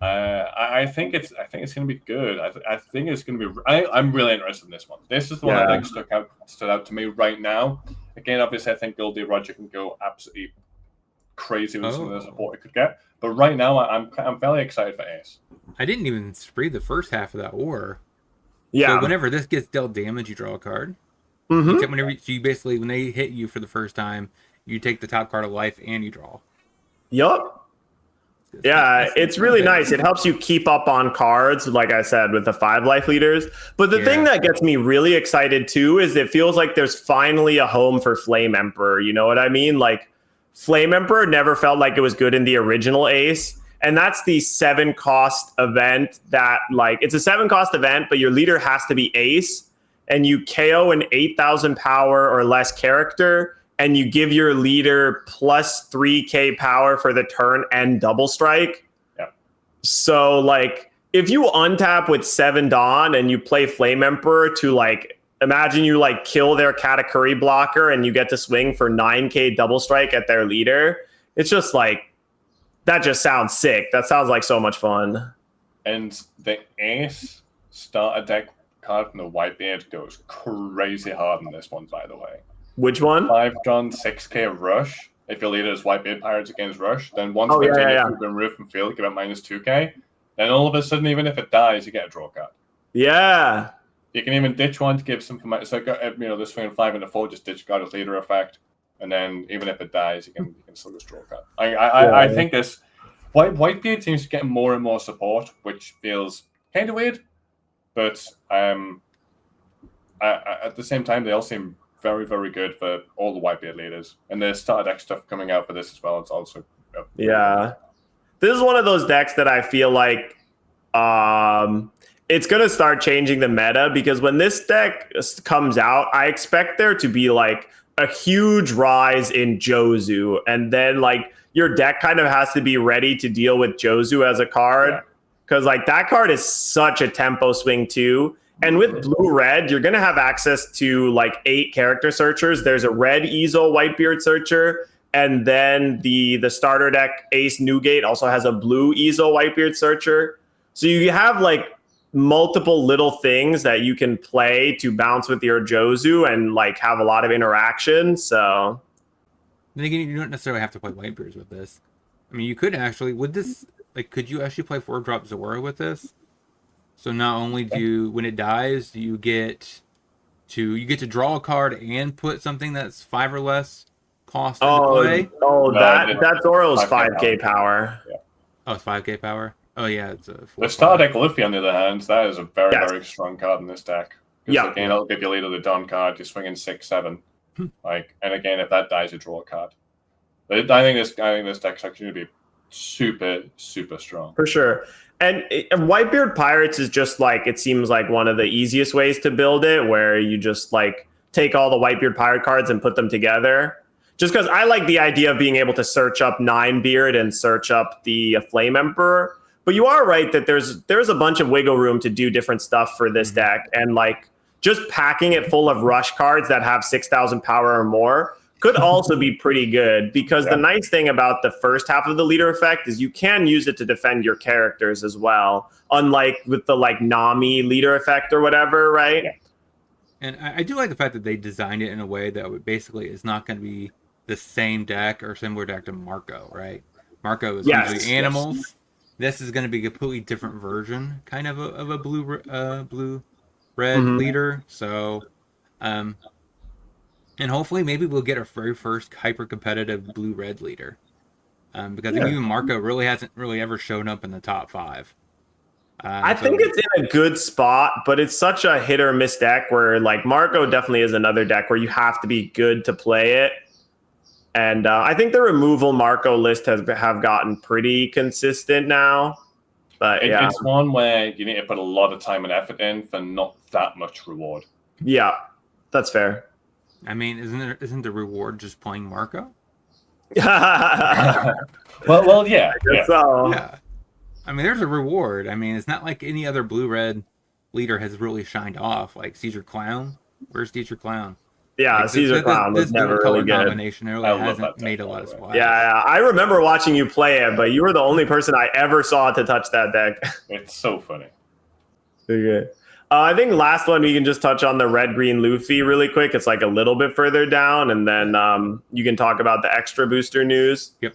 I think it's going to be good. I think it's going to be. I'm really interested in this one. This is the one I think stood out to me right now. Again, obviously, I think Goldie Roger can go absolutely crazy with some of the support it could get. But right now, I'm fairly excited for Ace. I didn't even read the first half of that war. Yeah. So whenever this gets dealt damage, you draw a card. Mm-hmm. You basically, when they hit you for the first time, you take the top card of life and you draw. Yup. Yeah, it's really nice. It helps you keep up on cards, like I said, with the 5 life leaders. But the thing that gets me really excited too is it feels like there's finally a home for Flame Emperor. You know what I mean? Like, Flame Emperor never felt like it was good in the original Ace. And that's the 7-cost event that, like, it's a 7-cost event, but your leader has to be Ace. And you KO an 8,000 power or less character, and you give your leader plus 3k power for the turn and double strike. Yeah. So, like, if you untap with 7 Dawn and you play Flame Emperor to, like, imagine you, like, kill their Katakuri blocker and you get to swing for 9k double strike at their leader, it's just, like, that just sounds sick. That sounds like so much fun. And the Ace starter deck card from the Whitebeard goes crazy hard in this one, by the way. Which one? 5 John 6k Rush. If your leader is Whitebeard Pirates against Rush, then once it's been removed from field, give it minus 2k. Then all of a sudden, even if it dies, you get a draw card. Yeah. You can even ditch one to give something. So this swing 5 and a 4, just ditch card with leader effect, and then even if it dies, you can still just draw a card. I think this Whitebeard seems to get more and more support, which feels kind of weird, but at the same time, they all seem very, very good for all the Whitebeard leaders. And there's starter deck stuff coming out for this as well. It's also yeah. This is one of those decks that I feel like it's going to start changing the meta, because when this deck comes out, I expect there to be like a huge rise in Jozu, and then like your deck kind of has to be ready to deal with Jozu as a card, because like that card is such a tempo swing too. And with blue-red, you're going to have access to like 8 character searchers. There's a red Easel Whitebeard searcher, and then the starter deck Ace Newgate also has a blue Easel Whitebeard searcher. So you have like multiple little things that you can play to bounce with your Jozu and like have a lot of interaction. So then again, you don't necessarily have to play Whitebeards with this. I mean, you could actually, could you actually play 4-drop Zora with this? So not only do when it dies, you get to draw a card and put something that's 5 or less cost into play. That Zoro's 5k power. Yeah. Oh, it's 5k power. Oh yeah, it's a 4. The starter deck Luffy, on the other hand, that is a very, very strong card in this deck. Yeah. Again, it'll give you leader the Dawn card. You're swinging 6-7. And again, if that dies, you draw a card. But I think this deck's actually going to be super, super strong. For sure. And Whitebeard Pirates is just like, it seems like one of the easiest ways to build it, where you just like take all the Whitebeard Pirate cards and put them together. Just because I like the idea of being able to search up Ninebeard and search up the Flame Emperor. But you are right that there's a bunch of wiggle room to do different stuff for this deck. And like just packing it full of rush cards that have 6,000 power or more could also be pretty good, because the nice thing about the first half of the leader effect is you can use it to defend your characters as well, unlike with the like Nami leader effect or whatever, right? Yeah. And I do like the fact that they designed it in a way that basically is not going to be the same deck or similar deck to Marco, right? Marco is usually animals. Yes. This is going to be a completely different version, kind of a blue-red leader. So, and hopefully maybe we'll get our very first hyper-competitive blue-red leader. Because even Marco really hasn't really ever shown up in the top 5. I think it's in a good spot, but it's such a hit or miss deck where like Marco definitely is another deck where you have to be good to play it. And I think the removal Marco list have gotten pretty consistent now. But it's one where you need to put a lot of time and effort in for not that much reward. Yeah, that's fair. I mean, isn't the reward just playing Marco? well, yeah. So. Yeah. I mean, there's a reward. I mean, it's not like any other blue-red leader has really shined off. Like Caesar Clown. Where's Caesar Clown? Yeah, Like Caesar Clown was this never dual color really good. combination really I love hasn't that deck, made a by lot the of way. splash. Yeah, I remember watching you play it, but you were the only person I ever saw to touch that deck. It's so funny. Okay. I think last one we can just touch on the red green Luffy really quick. It's like a little bit further down, and then you can talk about the extra booster news. Yep.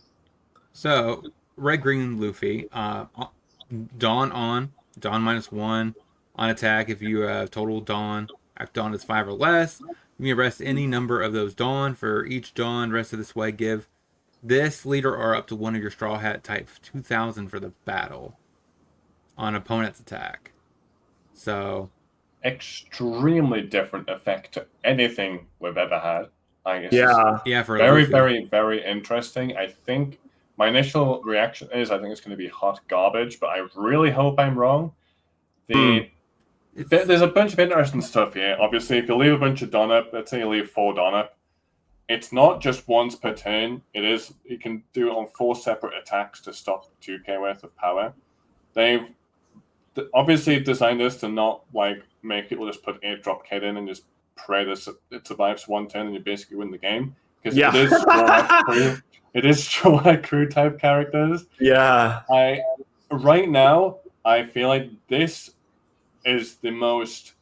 So red green Luffy, Dawn on, Dawn -1 on attack. If you have total Dawn, after Dawn is 5 or less, you may rest any number of those Dawn. For each Dawn rest of this way, give this leader or up to one of your Straw Hat type 2,000 for the battle on opponent's attack. So Extremely different effect to anything we've ever had. I guess Yeah. yeah, for very, Luffy. very, very interesting. I think my initial reaction is I think it's going to be hot garbage, but I really hope I'm wrong. There's a bunch of interesting stuff here. Obviously, if you leave a bunch of Don up, let's say you leave 4 Don up, it's not just once per turn. You can do it on 4 separate attacks to stop 2k worth of power. They've obviously designed this to not like make people just put 8 drop kid in and just pray that it survives 1 turn and you basically win the game. Because Yeah. it is Straw Hat Crew type characters. Yeah. Right now, I feel like this is the most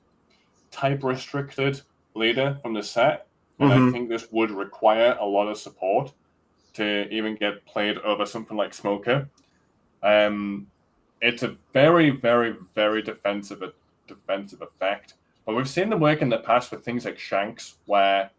type restricted leader from the set. And I think this would require a lot of support to even get played over something like Smoker. It's a very, very, very defensive effect. But we've seen them work in the past with things like Shanks, where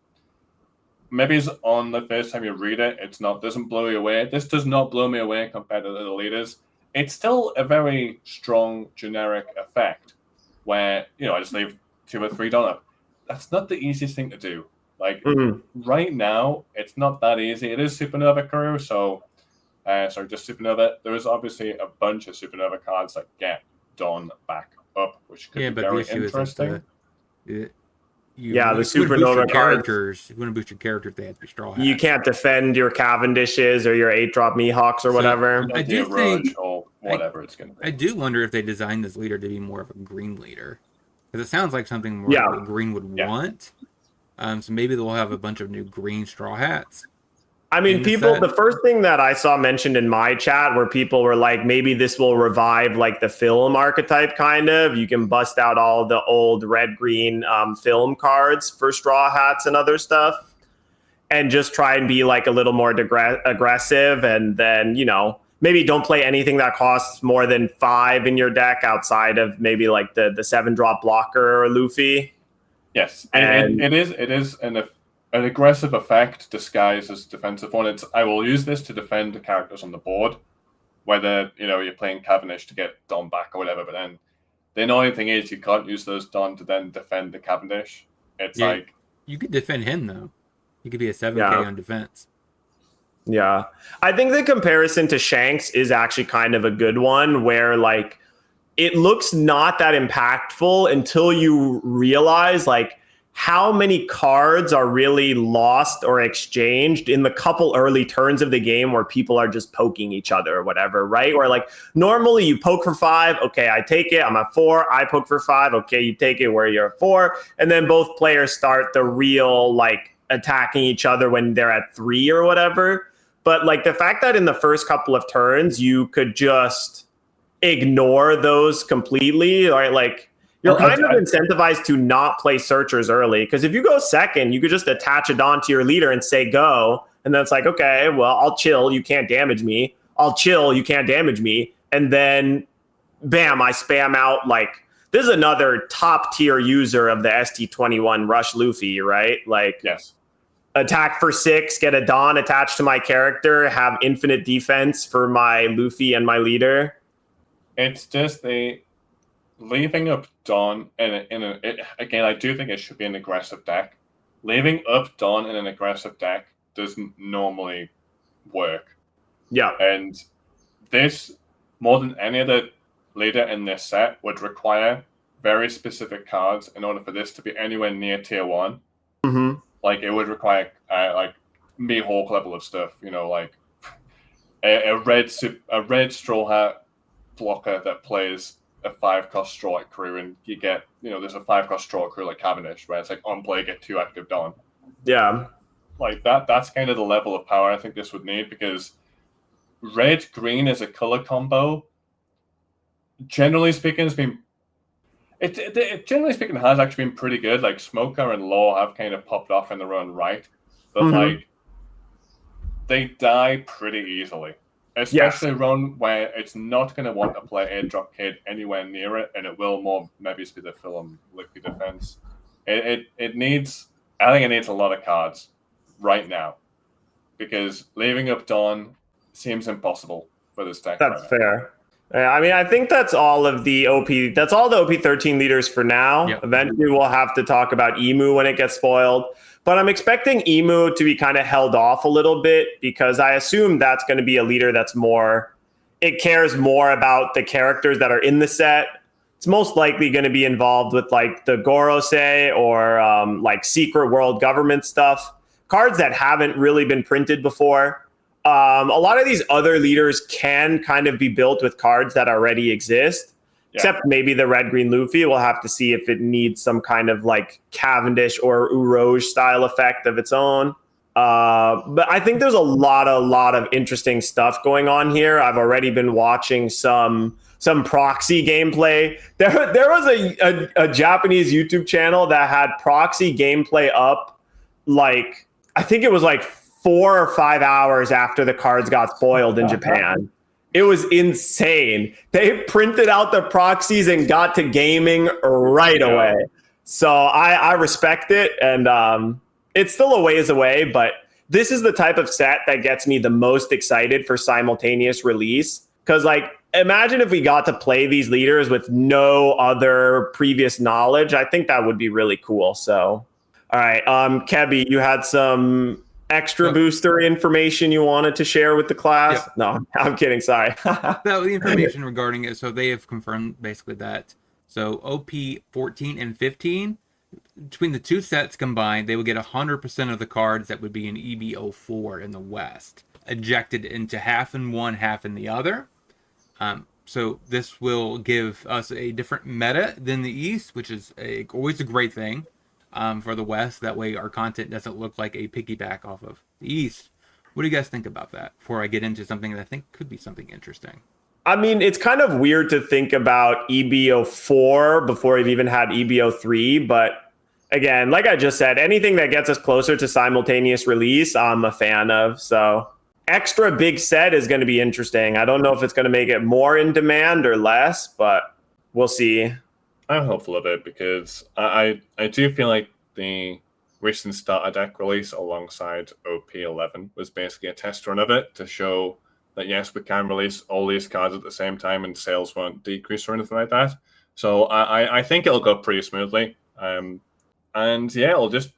maybe it's on the first time you read it, doesn't blow you away. This does not blow me away compared to the other leaders. It's still a very strong generic effect where, I just leave 2 or 3 Don up. That's not the easiest thing to do. Like right now, it's not that easy. It is Supernova Crew, so just Supernova. There is obviously a bunch of Supernova cards that get Dawn back up, which could be very interesting. The Supernova characters. You want to boost your characters, they have to be Straw Hat. You can't defend your Cavendishes or your 8-drop Mihawks or whatever. I do think or whatever it's going to be. I do wonder if they designed this leader to be more of a green leader, because it sounds like something more like green would want. So maybe they'll have a bunch of new green Straw Hats. I mean, the first thing that I saw mentioned in my chat where people were like, maybe this will revive like the film archetype, kind of. You can bust out all the old red-green film cards for Straw Hats and other stuff and just try and be like a little more aggressive. And then, maybe don't play anything that costs more than 5 in your deck outside of maybe like the 7-drop blocker or Luffy. Yes, and it is an aggressive effect disguised as a defensive one. I will use this to defend the characters on the board, whether you're playing Cavendish to get Don back or whatever. But then the annoying thing is you can't use those Don to then defend the Cavendish. It's like you could defend him though. He could be a 7k on defense. Yeah, I think the comparison to Shanks is actually kind of a good one, where like it looks not that impactful until you realize like how many cards are really lost or exchanged in the couple early turns of the game where people are just poking each other or whatever, right? Where like normally you poke for 5, okay, I take it, I'm at 4, I poke for 5, okay, you take it where you're at 4, and then both players start the real like attacking each other when they're at 3 or whatever. But like the fact that in the first couple of turns you could just ignore those completely, right? Like you're kind of incentivized to not play searchers early, because if you go second, you could just attach a Don to your leader and say go, and then it's like, okay, well, I'll chill, you can't damage me. I'll chill, you can't damage me. And then bam, I spam out like this is another top tier user of the ST21 Rush Luffy, right? Like yes. Attack for 6, get a Don attached to my character, have infinite defense for my Luffy and my leader. It's just leaving up Dawn again, I do think it should be an aggressive deck. Leaving up Dawn in an aggressive deck doesn't normally work. Yeah. And this, more than any other leader in this set, would require very specific cards in order for this to be anywhere near tier 1. Mm-hmm. Like it would require like Mihawk level of stuff, like a red Straw Hat blocker that plays a 5-cost Straw Hat Crew, and you get there's a 5-cost Straw Hat Crew like Cavendish where it's like on play get 2 active Dawn. Yeah. Like that's kind of the level of power I think this would need, because red green as a color combo, generally speaking, has been generally speaking has actually been pretty good. Like Smoker and Law have kind of popped off in their own right, but like they die pretty easily, especially around where it's not going to want to play Airdrop Kid anywhere near it, and it will more maybe be the film Liquid Defense. It needs, I think it needs a lot of cards right now, because leaving up Dawn seems impossible for this deck. That's right fair. I mean, I think that's all of the OP. That's all the OP13 leaders for now. Yep. Eventually, we'll have to talk about Emu when it gets spoiled. But I'm expecting Emu to be kind of held off a little bit, because I assume that's going to be a leader that's more, it cares more about the characters that are in the set. It's most likely going to be involved with like the Gorosei or like secret world government stuff, cards that haven't really been printed before. A lot of these other leaders can kind of be built with cards that already exist, except maybe the red green Luffy. We'll have to see if it needs some kind of like Cavendish or Uroge style effect of its own. But I think there's a lot of interesting stuff going on here. I've already been watching some proxy gameplay. There was a Japanese YouTube channel that had proxy gameplay up, like I think it was like 4 or 5 hours after the cards got spoiled in Japan. It was insane. They printed out the proxies and got to gaming right away. So I respect it, and it's still a ways away, but this is the type of set that gets me the most excited for simultaneous release. Because like, imagine if we got to play these leaders with no other previous knowledge. I think that would be really cool. So, all right, Kebby, you had some extra booster information you wanted to share with the class? Yep. No, I'm kidding. Sorry. So the information regarding it, so they have confirmed basically that. So OP14 and 15, between the two sets combined, they will get 100% of the cards that would be in EB04 in the West, ejected into half in one, half in the other. So this will give us a different meta than the East, which is always a great thing. For the West. That way our content doesn't look like a piggyback off of the East. What do you guys think about that before I get into something that I think could be something interesting? I mean, it's kind of weird to think about EB04 before we've even had EB03. But again, like I just said, anything that gets us closer to simultaneous release, I'm a fan of. So extra big set is going to be interesting. I don't know if it's going to make it more in demand or less, but we'll see. I'm hopeful of it, because I do feel like the recent starter deck release alongside OP11 was basically a test run of it to show that, yes, we can release all these cards at the same time and sales won't decrease or anything like that. So I think it'll go pretty smoothly. And yeah, it'll just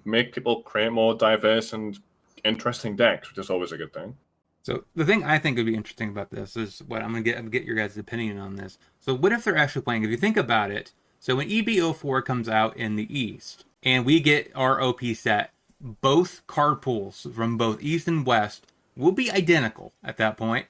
make people create more diverse and interesting decks, which is always a good thing. So the thing I think would be interesting about this is what I'm going to get your guys' opinion on this. So what if they're actually playing, if you think about it, so when EB04 comes out in the East and we get our OP set, both card pools from both East and West will be identical at that point.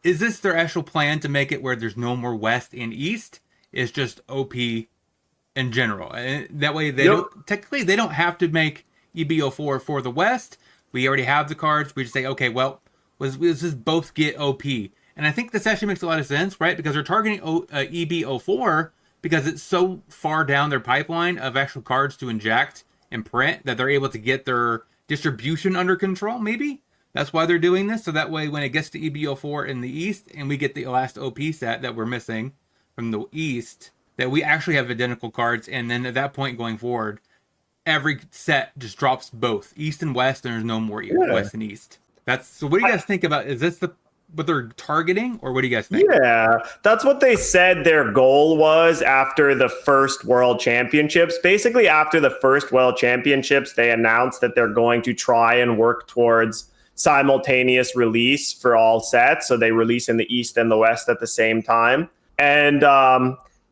Is this their actual plan to make it where there's no more West and East? It's just OP in general. And that way they don't have to make EB04 for the West. We already have the cards. We just say, okay, well, let's just both get OP. And I think this actually makes a lot of sense, right? Because they're targeting EB04 because it's so far down their pipeline of actual cards to inject and print that they're able to get their distribution under control, maybe? That's why they're doing this. So that way, when it gets to EB04 in the East and we get the last OP set that we're missing from the East, that we actually have identical cards. And then at that point going forward, every set just drops both East and West, and there's no more West and East. So what do you guys think about? Is this what they're targeting, or what do you guys think? Yeah, that's what they said their goal was after the first World Championships. Basically, after the first World Championships, they announced that they're going to try and work towards simultaneous release for all sets. So they release in the East and the West at the same time. And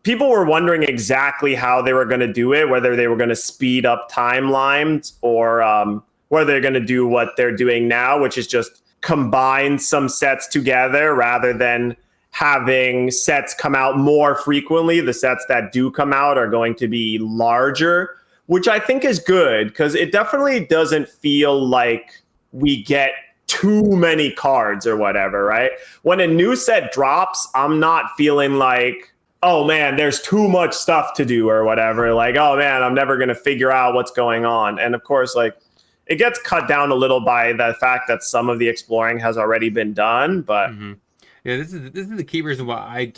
people were wondering exactly how they were going to do it, whether they were going to speed up timelines or whether they're going to do what they're doing now, which is just combine some sets together rather than having sets come out more frequently. The sets that do come out are going to be larger, which I think is good because it definitely doesn't feel like we get too many cards or whatever, right? When a new set drops, I'm not feeling like, oh man, there's too much stuff to do or whatever. Like, oh man, I'm never going to figure out what's going on. And of course, like, it gets cut down a little by the fact that some of the exploring has already been done, but yeah, this is the key reason why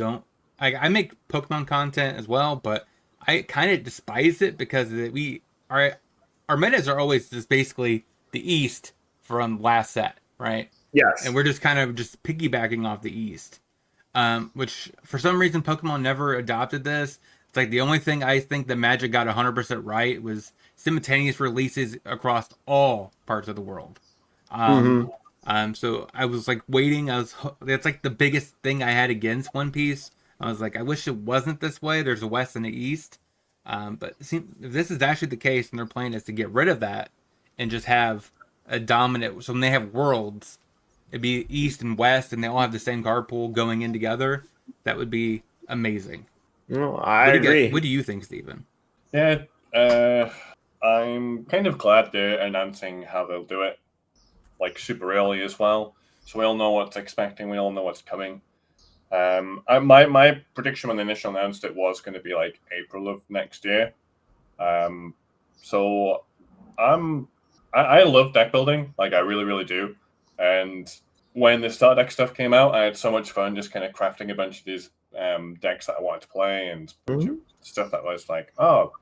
I make Pokemon content as well, but I kind of despise it because our metas are always just basically the East from last set, right? yes. And we're just kind of just piggybacking off the East, which for some reason Pokemon never adopted this. It's like the only thing I think that Magic got 100% right was simultaneous releases across all parts of the world. So I was like waiting. That's like the biggest thing I had against One Piece. I was like, I wish it wasn't this way. There's a West and a East. But if this is actually the case, and their plan is to get rid of that and just have a dominant. So when they have worlds, it'd be East and West, and they all have the same card pool going in together. That would be amazing. No, I agree. What do you think, Steven? Yeah, I'm kind of glad they're announcing how they'll do it, like super early as well. So we all know what's expecting. We all know what's coming. My prediction when they initially announced it was going to be like April of next year. So I love deck building, like I really, really do. And when the Star Deck stuff came out, I had so much fun just kind of crafting a bunch of these decks that I wanted to play and stuff that was like, oh,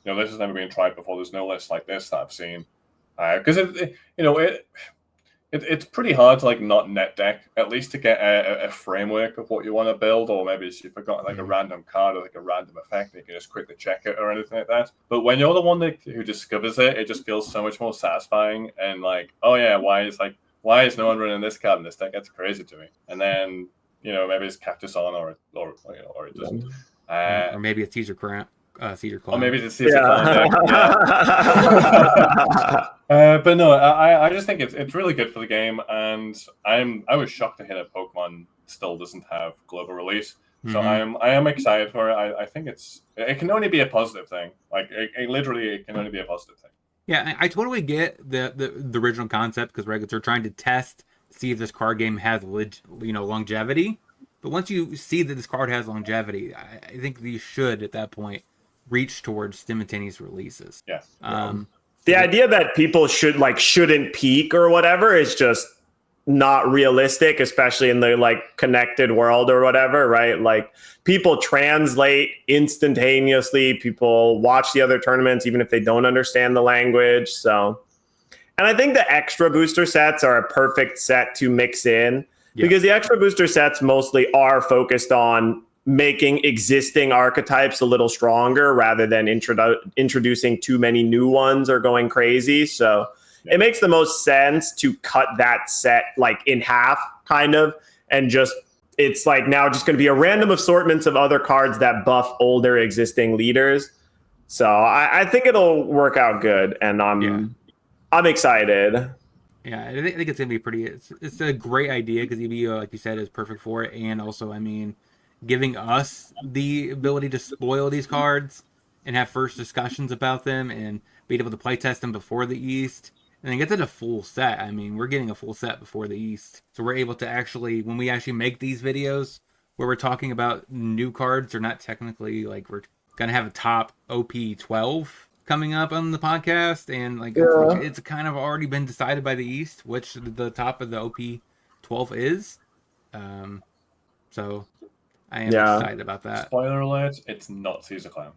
this has never been tried before. There's no list like this that I've seen. Because it's pretty hard to like not net deck, at least to get a framework of what you want to build, or maybe you've got like a random card or like a random effect and you can just quickly check it or anything like that. But when you're the one who discovers it, it just feels so much more satisfying and like, oh yeah, why is no one running this card in this deck? That's crazy to me. And then maybe it's Cactus on or it doesn't. Or maybe it's Caesar Clamp. Cedar Climb. Or maybe it's Caesar Climb. But no, I just think it's really good for the game, and I was shocked to hear that Pokemon still doesn't have global release. So I am excited for it. I think it can only be a positive thing. Like it can only be a positive thing. Yeah, I totally get the original concept because they're trying to test, see if this card game has longevity. But once you see that this card has longevity, I think you should at that point reach towards simultaneous releases. Yeah. The idea that people shouldn't peak or whatever is just not realistic, especially in the like connected world or whatever, right? Like people translate instantaneously. People watch the other tournaments, even if they don't understand the language. So, and I think the extra booster sets are a perfect set to mix in because the extra booster sets mostly are focused on making existing archetypes a little stronger rather than introducing too many new ones or going crazy. So it makes the most sense to cut that set like in half kind of, and just, it's like now just going to be a random assortments of other cards that buff older existing leaders. So I think it'll work out good, and I'm excited. Yeah, I think it's going to be pretty, it's a great idea because EB, like you said, is perfect for it. And also, I mean, giving us the ability to spoil these cards and have first discussions about them and being able to play test them before the East and then get to the full set. I mean, we're getting a full set before the East. So we're able to actually, when we actually make these videos where we're talking about new cards, they're not technically like, we're going to have a top OP12 coming up on the podcast. And like, it's kind of already been decided by the East, which the top of the OP12 is. So I am excited about that. Spoiler alert, it's not Caesar Clown.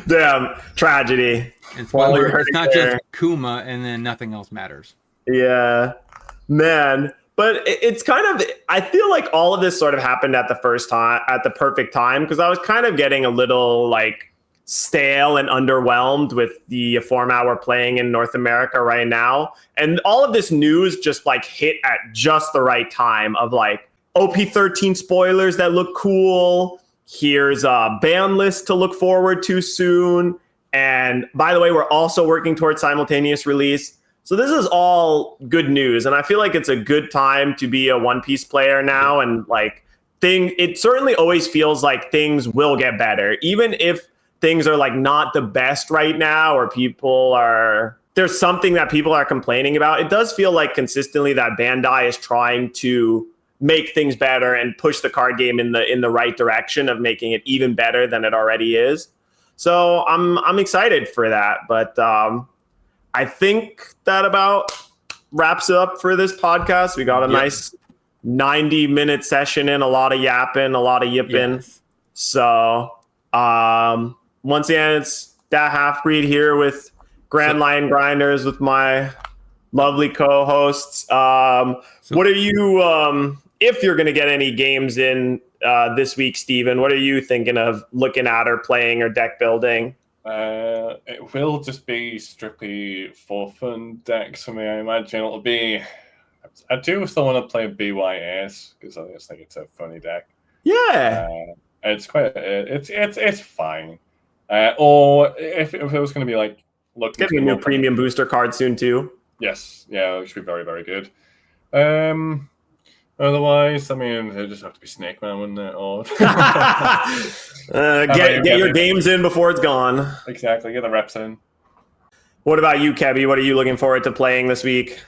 Damn, tragedy. And spoiler, it's not just Kuma and then nothing else matters. Yeah, man. But it's kind of, I feel like all of this sort of happened at the perfect time, because I was kind of getting a little like stale and underwhelmed with the format we're playing in North America right now. And all of this news just like hit at just the right time of like OP13 spoilers that look cool. Here's a ban list to look forward to soon. And by the way, we're also working towards simultaneous release. So this is all good news. And I feel like it's a good time to be a One Piece player now. And like it certainly always feels like things will get better. Even if things are like not the best right now, or there's something that people are complaining about, it does feel like consistently that Bandai is trying to make things better and push the card game in the right direction of making it even better than it already is. So I'm excited for that. But I think that about wraps it up for this podcast. We got a nice 90-minute session in, a lot of yapping, a lot of yipping. Yes. So once again, it's that half-breed here with Grand Line Grinders with my lovely co-hosts. What are you, if you're going to get any games in this week, Steven, what are you thinking of looking at or playing or deck building? It will just be strictly for fun decks for me, I imagine. It'll be... I do still want to play BYS because I just think it's a funny deck. Yeah. It's quite... It's fine. Or if it was going to be like... Getting a new premium booster card soon too. Yes. Yeah, it should be very, very good. Otherwise, I mean, it just have to be Snake Man, wouldn't it? Or get your games in before it's gone. Exactly, get the reps in. What about you, Kebby? What are you looking forward to playing this week?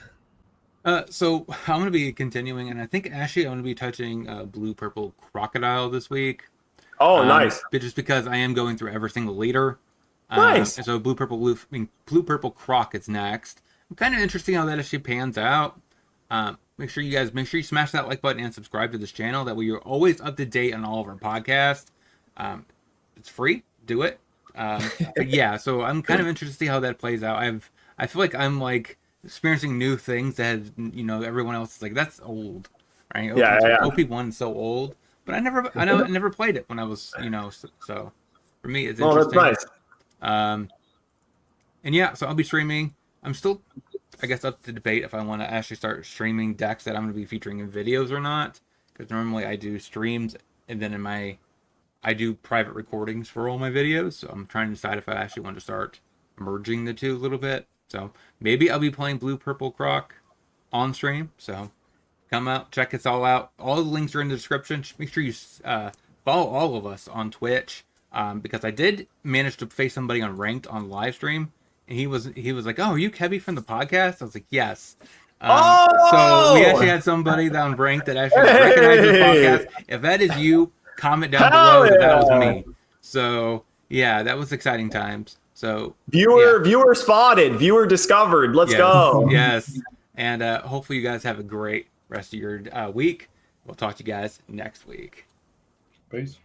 So I'm going to be continuing, and I think actually I'm going to be touching Blue Purple Crocodile this week. Oh, nice. But just because I am going through every single leader. Nice. And so Blue Purple Croc is next. I'm kind of interested how that actually pans out. Make sure you smash that like button and subscribe to this channel. That way you're always up to date on all of our podcasts. It's free. Do it. But yeah, so I'm kind of interested to see how that plays out. I feel like I'm like experiencing new things that, you know, everyone else is like, that's old, right? OP1 is so old, but I never played it when I was, you know, so for me it's interesting. Oh, that's nice. And yeah, so I'll be streaming. I'm still, I guess, up to debate if I want to actually start streaming decks that I'm going to be featuring in videos or not. Because normally I do streams, and then I do private recordings for all my videos. So I'm trying to decide if I actually want to start merging the two a little bit. So maybe I'll be playing Blue Purple Croc on stream. So come out, check us all out. All the links are in the description. Make sure you follow all of us on Twitch. Because I did manage to face somebody on ranked on live stream, and he was like, "Oh, are you Kebby from the podcast?" I was like, "Yes." So we actually had somebody that on ranked that actually recognized the podcast. If that is you, comment down below that was me. So yeah, that was exciting times. So viewer spotted, viewer discovered. Let's go. Yes, and hopefully you guys have a great rest of your week. We'll talk to you guys next week. Peace.